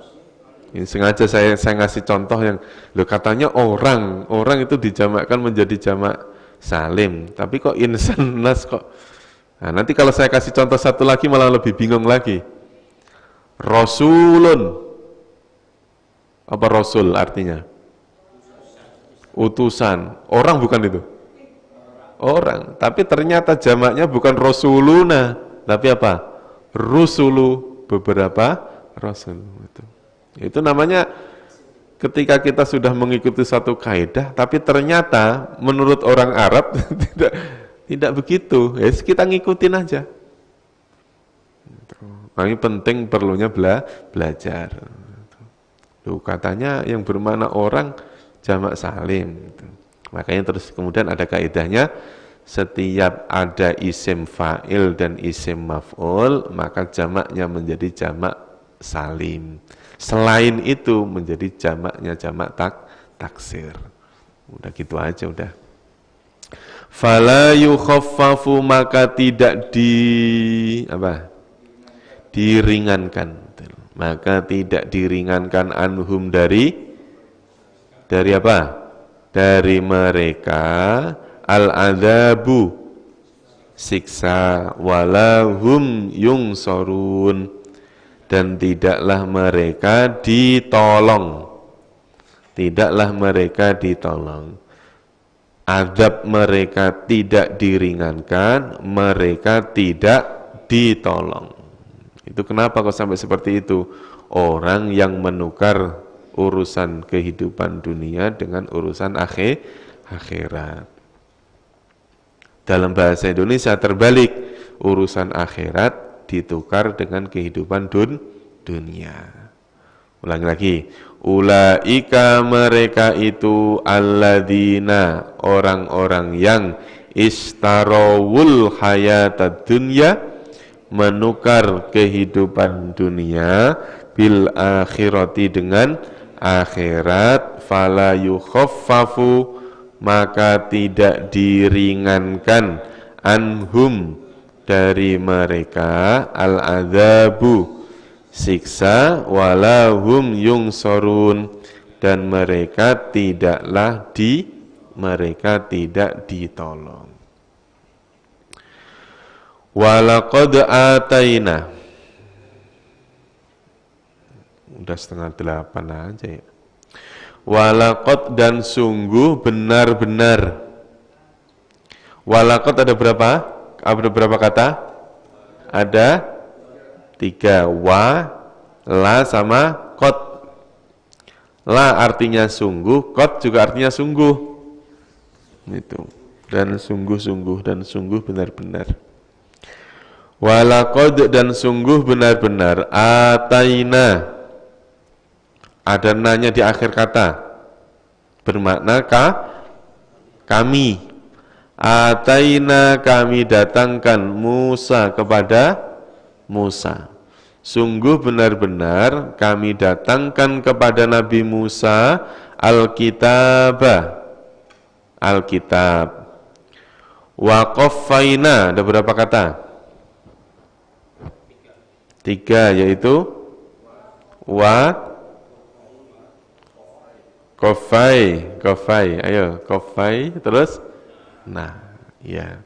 Ini sengaja saya ngasih contoh yang lo katanya orang itu dijamakkan menjadi jamak salim, tapi kok insan nas kok. Nah, nanti kalau saya kasih contoh satu lagi malah lebih bingung lagi. Rasulun, apa rasul artinya? Utusan. Orang bukan itu? Orang. Tapi ternyata jamaknya bukan rasuluna, tapi apa? Rusulu, beberapa rasul. Itu namanya ketika kita sudah mengikuti satu kaidah, tapi ternyata menurut orang Arab tidak begitu. Ya kita ngikutin aja. Nah, ini penting perlunya belajar. Loh, katanya yang bermakna orang jamak salim. Makanya terus kemudian ada kaidahnya, setiap ada isim fa'il dan isim maf'ul, maka jamaknya menjadi jamak salim. Selain itu menjadi jamaknya jamak taksir. Udah gitu aja udah. Fala yukhaffafu, maka tidak diringankan. Maka tidak diringankan anhum dari apa? Dari mereka al-adzabu, siksa, walahum yungsorun, dan tidaklah mereka ditolong. Tidaklah mereka ditolong. Azab mereka tidak diringankan, mereka tidak ditolong. Itu kenapa kok sampai seperti itu? Orang yang menukar urusan kehidupan dunia dengan urusan akhirat. Dalam bahasa Indonesia terbalik, urusan akhirat ditukar dengan kehidupan dunia. Ulangi lagi, ulaika, mereka itu alladzina, orang-orang yang istarawul hayatad dunya, menukar kehidupan dunia bil akhirati, dengan akhirat, fala yukhaffafu, maka tidak diringankan anhum dari mereka al-adzabu, siksa, walahum yungsorun, dan mereka tidak ditolong. Walaqad ataina, udah 7:30 aja ya. Walaqad, dan sungguh benar-benar. Walaqad ada berapa? Ada berapa kata? Ada 3. Wa, la, sama qad. La artinya sungguh, qad juga artinya sungguh. Itu. Dan sungguh-sungguh, dan sungguh benar-benar. Walaqad, dan sungguh benar-benar, ataina, ada nanya di akhir kata, bermakna kami. Ataina, kami datangkan Musa, kepada Musa. Sungguh benar-benar kami datangkan kepada Nabi Musa Alkitab. Wa qaffaina, ada berapa kata? 3, yaitu wa qafai, ayo qafai, terus nah, ya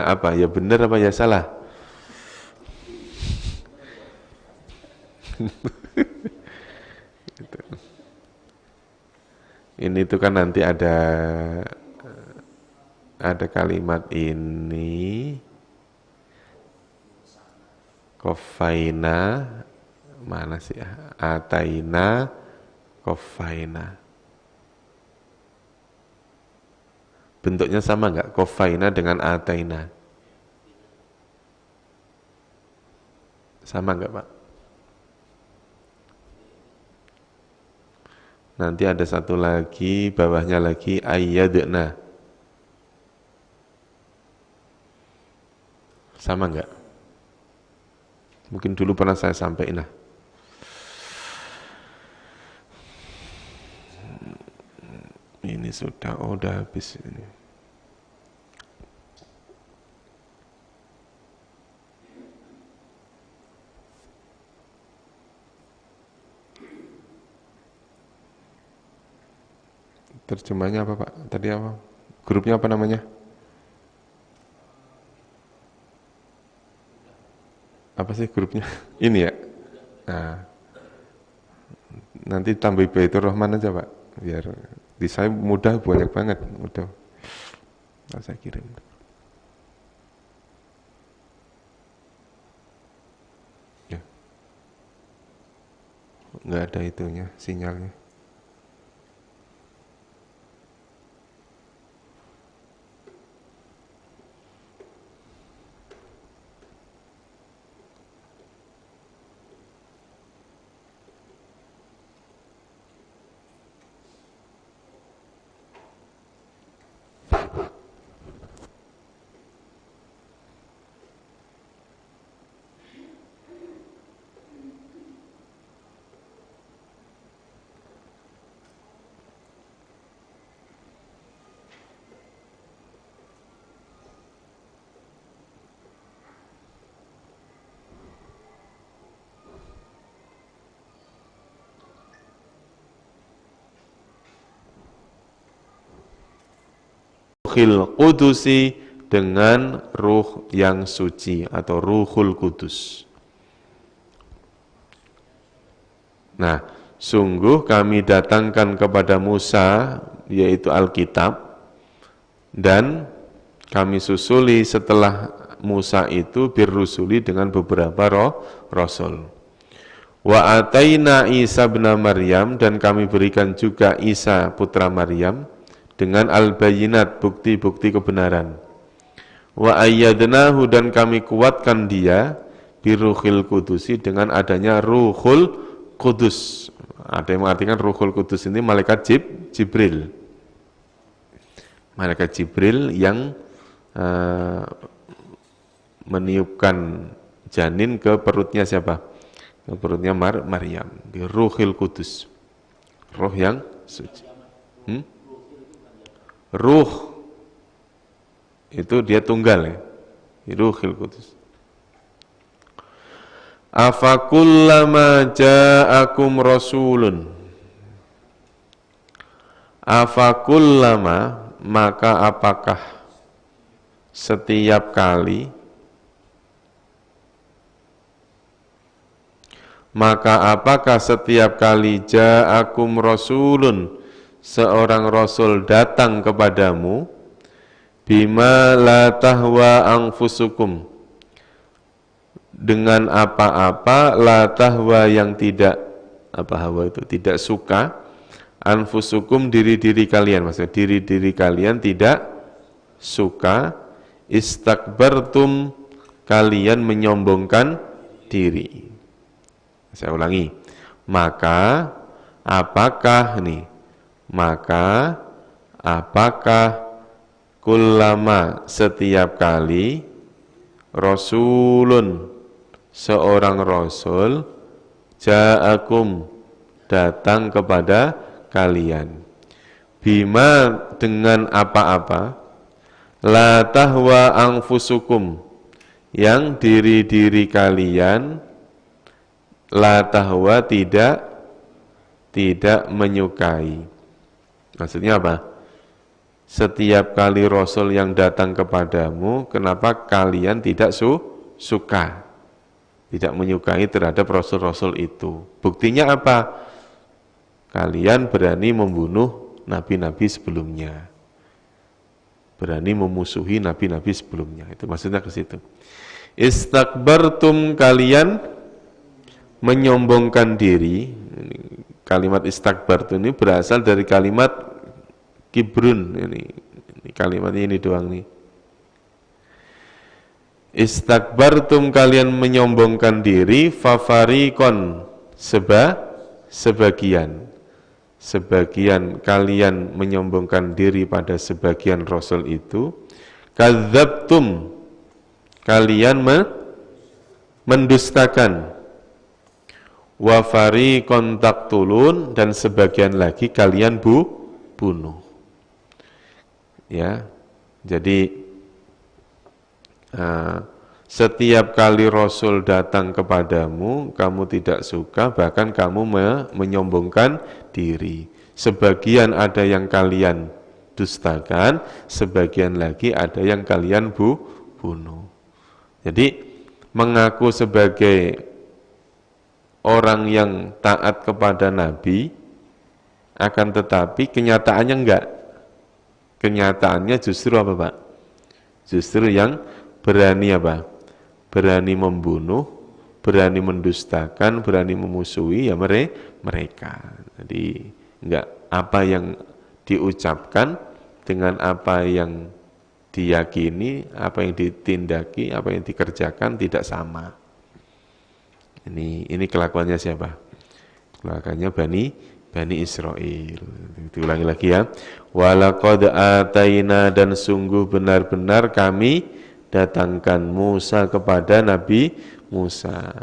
apa? Ya benar apa ya salah? Ini tuh kan nanti ada kalimat ini, kofaina, mana sih? Ataina, kofaina. Bentuknya sama enggak? Kofaina dengan ataina. Sama enggak, Pak? Nanti ada satu lagi, bawahnya lagi ayyadna. Sama enggak? Mungkin dulu pernah saya sampaikan. Ini sudah, udah habis ini. Terjemahnya apa Pak? Tadi apa? Grupnya apa namanya? Apa sih grupnya? Ini ya? Nah, nanti tambah Baitur Rahman aja Pak. Biar di saya mudah, banyak banget. Mudah. Nah, saya kirim. Ya. Nggak ada itunya, sinyalnya. Ruhil Qudusi, dengan ruh yang suci atau Ruhul Kudus. Nah, sungguh kami datangkan kepada Musa, yaitu Alkitab, dan kami susuli setelah Musa itu birrusuli dengan beberapa rasul. Wa ataina Isa bin Maryam, dan kami berikan juga Isa putra Maryam dengan al-bayinat, bukti-bukti kebenaran. Wa ayyadnahu, dan kami kuatkan dia biruhil kudusi, dengan adanya Ruhul Kudus. Ada yang mengartikan Ruhul Kudus ini malaikat Jibril. Malaikat Jibril yang meniupkan janin ke perutnya siapa? Ke perutnya Maryam. Biruhil Kudus. Roh yang suci. Ruh itu dia tunggal ya. Ruhil Kudus. Afakullama ja'akum rasulun. Afakullama, maka apakah setiap kali, maka apakah setiap kali ja'akum rasulun, seorang rasul datang kepadamu, bima la tahwa anfusukum, dengan apa-apa, la tahwa yang tidak, apa hawa itu, tidak suka, anfusukum diri-diri kalian, maksudnya diri-diri kalian tidak suka, istakbartum, kalian menyombongkan diri. Saya ulangi, maka apakah nih, maka apakah kullama, setiap kali, rasulun, seorang rasul, ja'akum, datang kepada kalian, bima, dengan apa-apa, la tahwa anfusukum, yang diri-diri kalian, la tahwa, tidak menyukai. Maksudnya apa? Setiap kali Rasul yang datang kepadamu, kenapa kalian tidak suka? Tidak menyukai terhadap Rasul-Rasul itu. Buktinya apa? Kalian berani membunuh nabi-nabi sebelumnya. Berani memusuhi nabi-nabi sebelumnya. Itu maksudnya ke situ. Istakbartum, kalian menyombongkan diri. Kalimat istakbartum ini berasal dari kalimat kibrun. Ini kalimatnya ini doang nih. Istakbartum, kalian menyombongkan diri, fafarikon, sebagian. sebagian kalian menyombongkan diri pada sebagian rasul itu, kadzabtum, kalian mendustakan, wa fariqon taqtulun, dan sebagian lagi kalian bunuh. Ya. Jadi setiap kali Rasul datang kepadamu, kamu tidak suka, bahkan kamu menyombongkan diri. Sebagian ada yang kalian dustakan, sebagian lagi ada yang kalian bunuh. Jadi mengaku sebagai orang yang taat kepada Nabi, akan tetapi kenyataannya enggak. Kenyataannya justru apa, Pak? Justru yang berani apa? Berani membunuh, berani mendustakan, berani memusuhi ya mereka. Jadi enggak, apa yang diucapkan dengan apa yang diyakini, apa yang ditindaki, apa yang dikerjakan tidak sama. Ini kelakuannya siapa? Kelakuannya Bani Israil. Diulangi lagi ya. Walaqad ataina, dan sungguh benar-benar kami datangkan Musa kepada Nabi Musa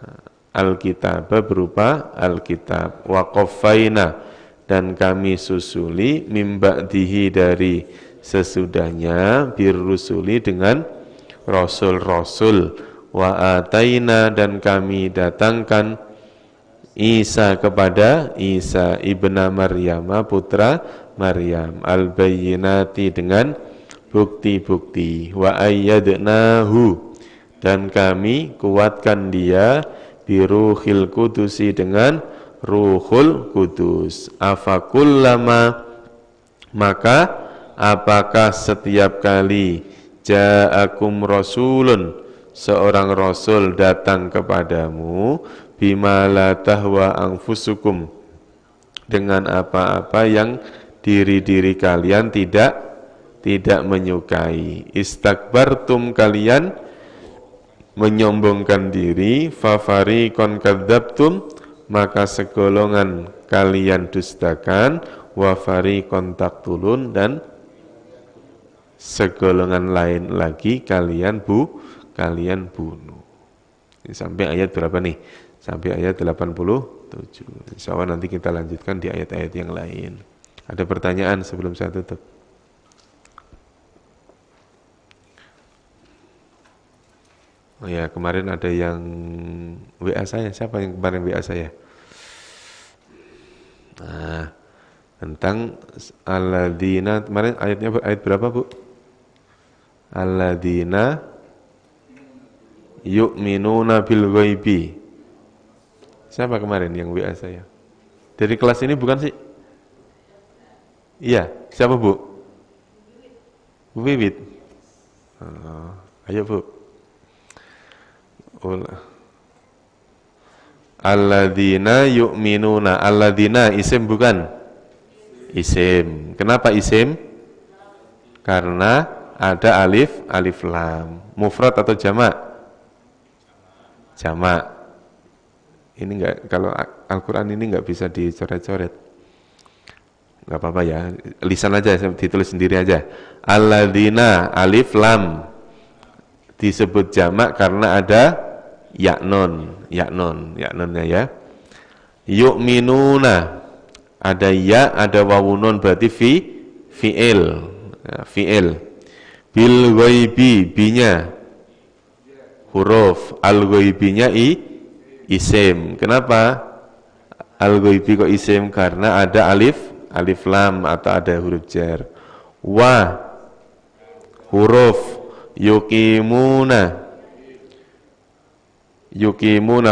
Alkitab, berupa Alkitab, wa qafaina, dan kami susuli mim ba'dihi, dari sesudahnya, birrusuli, dengan rasul-rasul, wa ataina, dan kami datangkan Isa kepada Isa ibna Maryam, putra Maryam, al-bayyinati, dengan bukti-bukti, wa ayyadnahu, dan kami kuatkan dia, biruhil kudusi, dengan ruhul kudus. Afakullama, maka apakah setiap kali ja'akum rasulun, seorang rasul datang kepadamu, bima la tahwa anfusukum, dengan apa-apa yang diri-diri kalian tidak menyukai, istakbartum, kalian menyombongkan diri, fafariqon kadzabtum, maka segolongan kalian dustakan, wa fariqon taqtulun, dan segolongan lain lagi kalian bunuh. Ini sampai ayat berapa nih? Sampai ayat 87. Insyaallah nanti kita lanjutkan di ayat-ayat yang lain. Ada pertanyaan sebelum saya tutup? Oh ya, kemarin ada yang WA saya. Siapa yang kemarin WA saya? Nah, tentang alladzina, kemarin ayatnya ayat berapa, Bu? Alladzina yu'minuna bil ghaibi. Siapa kemarin yang WA saya? Dari kelas ini bukan sih? Iya, siapa, Bu? Bu Wiwit. Oh, ayo, Bu. Alladzina yu'minuna. Alladzina isim bukan? Isim. Kenapa isim? Karena ada alif lam. Mufrad atau jamak? Jamak. Ini enggak, kalau Al-Qur'an ini enggak bisa dicoret-coret. Enggak apa-apa ya. Lisan aja, ditulis sendiri aja. Alladzina alif lam disebut jamak karena ada yaknunnya ya. Yu'minuna, ada ya, ada wawunun, berarti fi'il. Ya, fi'il. Bil ghaibi, binya huruf, al ghaibinya isim. Kenapa al ghaibi kok isim? Karena ada alif lam atau ada huruf jar. Wa huruf, yukimuna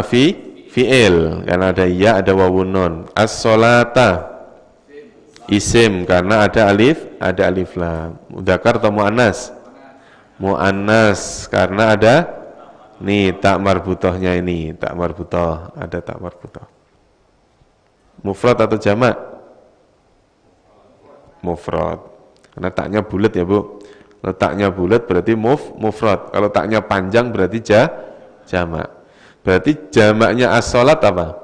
fi'il, karena ada ya, ada wawun nun. As-sholata isim, karena ada alif lam. Mudzakar atau muannas? Muannas, karena ada nih tak marbutohnya, ini tak marbutoh, ada tak marbutoh. Mufrad atau jamak? Mufrad, karena taknya bulat ya, Bu. Letaknya bulat berarti mufrad. Kalau taknya panjang berarti jamak. Berarti jamaknya as-sholat apa?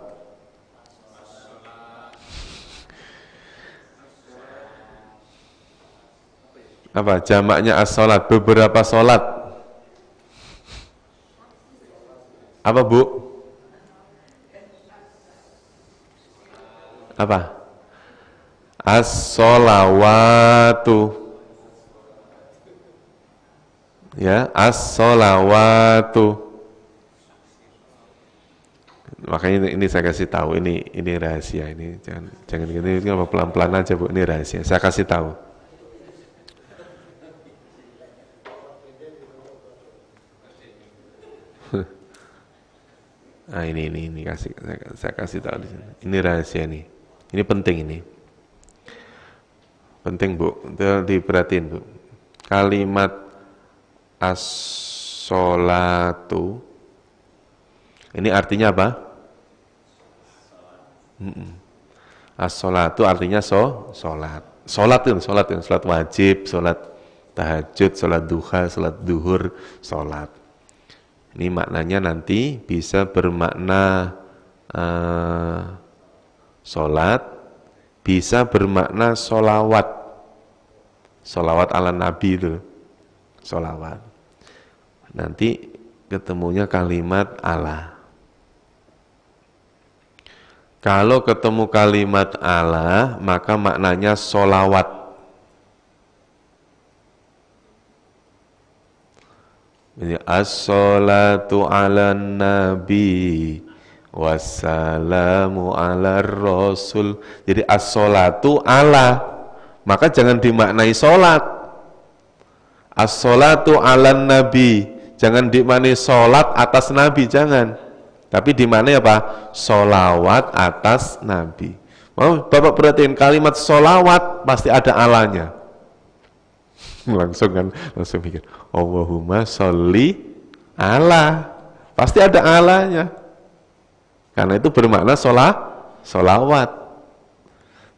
Apa? Jamaknya as-sholat, beberapa sholat. Apa Bu? Apa? As-sholawatu. Ya, as-sholawatu. Makanya ini saya kasih tahu, ini rahasia, ini jangan gini, pelan-pelan aja Bu, ini rahasia. Saya kasih tahu. Nah ini saya kasih tahu di sini. Ini rahasia nih. Ini penting ini. Penting Bu, diperhatiin Bu. Kalimat as-sholatu ini artinya apa? As-sholatu artinya sholat. Sholat wajib, sholat tahajud, sholat duha, sholat duhur, sholat. Ini maknanya nanti bisa bermakna sholat, bisa bermakna sholawat. Sholawat ala Nabi itu. Sholawat. Nanti ketemunya kalimat Allah. Kalau ketemu kalimat Allah, maka maknanya sholawat. Jadi as-sholatu ala nabi wassalamu ala rasul. Jadi as-sholatu ala, maka jangan dimaknai sholat. As-sholatu ala nabi, jangan dimaknai sholat atas nabi, jangan. Tapi dimaknai apa? Sholawat atas nabi. Mau Bapak perhatiin kalimat sholawat pasti ada alanya. langsung mikir Allahumma sholli ala, pasti ada alanya karena itu bermakna sholawat.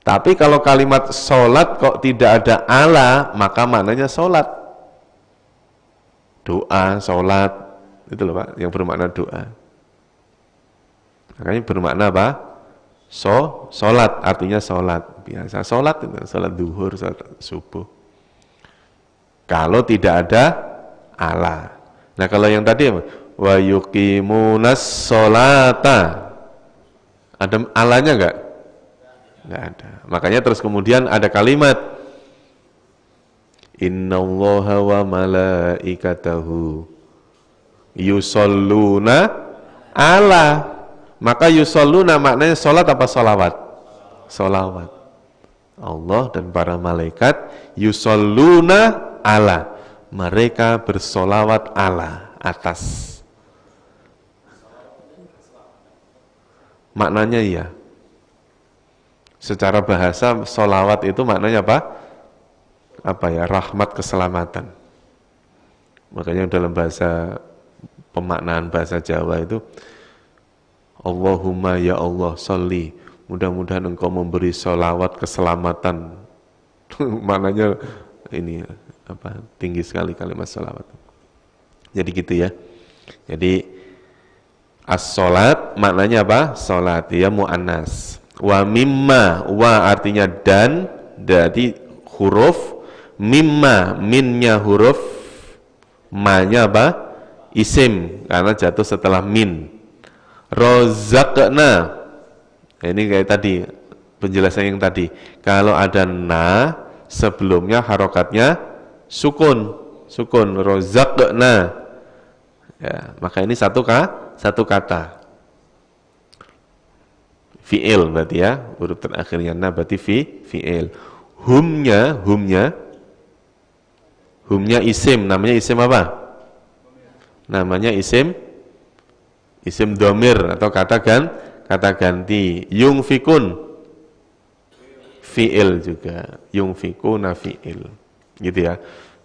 Tapi kalau kalimat sholat kok tidak ada ala, maka maknanya sholat, doa, sholat, itu loh Pak, yang bermakna doa. Makanya bermakna apa? Sholat, artinya sholat biasa, sholat itu, sholat duhur, sholat subuh. Kalau tidak ada ala. Nah kalau yang tadi wa yuqimunas sholata, ada alanya enggak? Enggak ada. Makanya terus kemudian ada kalimat innallaha wa malaikatahu yusholluna ala. Maka yusholluna maknanya sholat apa sholawat? Sholawat. Allah dan para malaikat yusholluna ala, mereka bersolawat ala, atas. Maknanya iya. Secara bahasa solawat itu maknanya apa? Apa ya? Rahmat, keselamatan. Makanya dalam bahasa pemaknaan bahasa Jawa itu Allahumma ya Allah sholli, mudah-mudahan engkau memberi solawat keselamatan. Maknanya ini apa? Tinggi sekali kalimat solawat. Jadi gitu ya. Jadi as-sholat maknanya apa? Sholat ya mu'annas. Wa mimma, wa artinya dan, dari huruf, mimma, minnya huruf, ma-nya apa? Isim, karena jatuh setelah min. Rozakna, ini kayak tadi penjelasan yang tadi. Kalau ada na sebelumnya harokatnya sukun, rozakna. Ya, maka ini satu kata. Fi'il berarti ya, huruf terakhirnya na berarti fi'il. Humnya isim, namanya isim apa? Namanya isim domir atau kata ganti. Yungfikun fi'il juga, yungfikuna fi'il, gitu ya.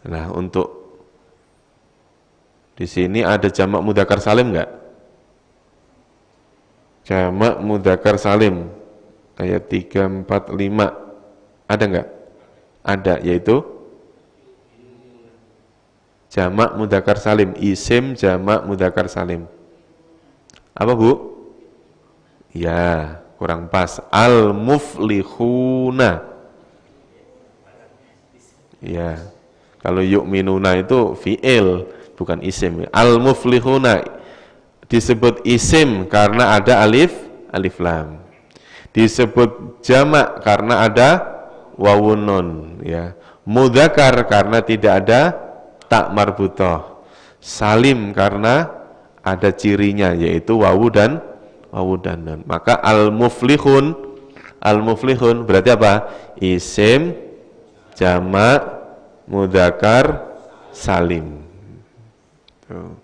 Nah untuk di sini ada jamak mudzakkar salim enggak? Jamak mudzakkar salim ayat 3, 4, 5 ada enggak? Ada, yaitu jamak mudzakkar salim, isim jamak mudzakkar salim. Apa Bu? Ya, kurang pas. Al-muflihuna. Ya. Kalau yu'minuna itu fi'il, bukan isim. Al-muflihuna disebut isim karena ada alif lam. Disebut jamak karena ada wawun nun, ya. Mudzakkar karena tidak ada tak marbutah. Salim karena ada cirinya yaitu wawu dan nun. Maka al-muflihun berarti apa? Isim jamak mudzakkar salim. Tuh.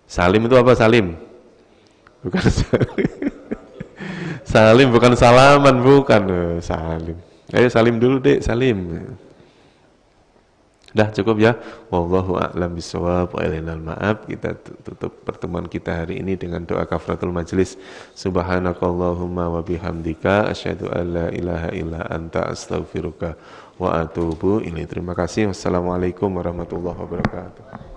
Salim itu apa salim? Bukan salim bukan salaman, bukan salim. Ayo salim dulu dek, salim. Dah cukup ya. Wallahu a'lam bishawab wa ilaihal ma'ab. Kita tutup pertemuan kita hari ini dengan doa kafaratul majlis. Subhanakallahumma wa bihamdika asyhadu an la ilaha illa anta astaghfiruka wa atubu ilaik. Terima kasih. Wassalamualaikum warahmatullahi wabarakatuh.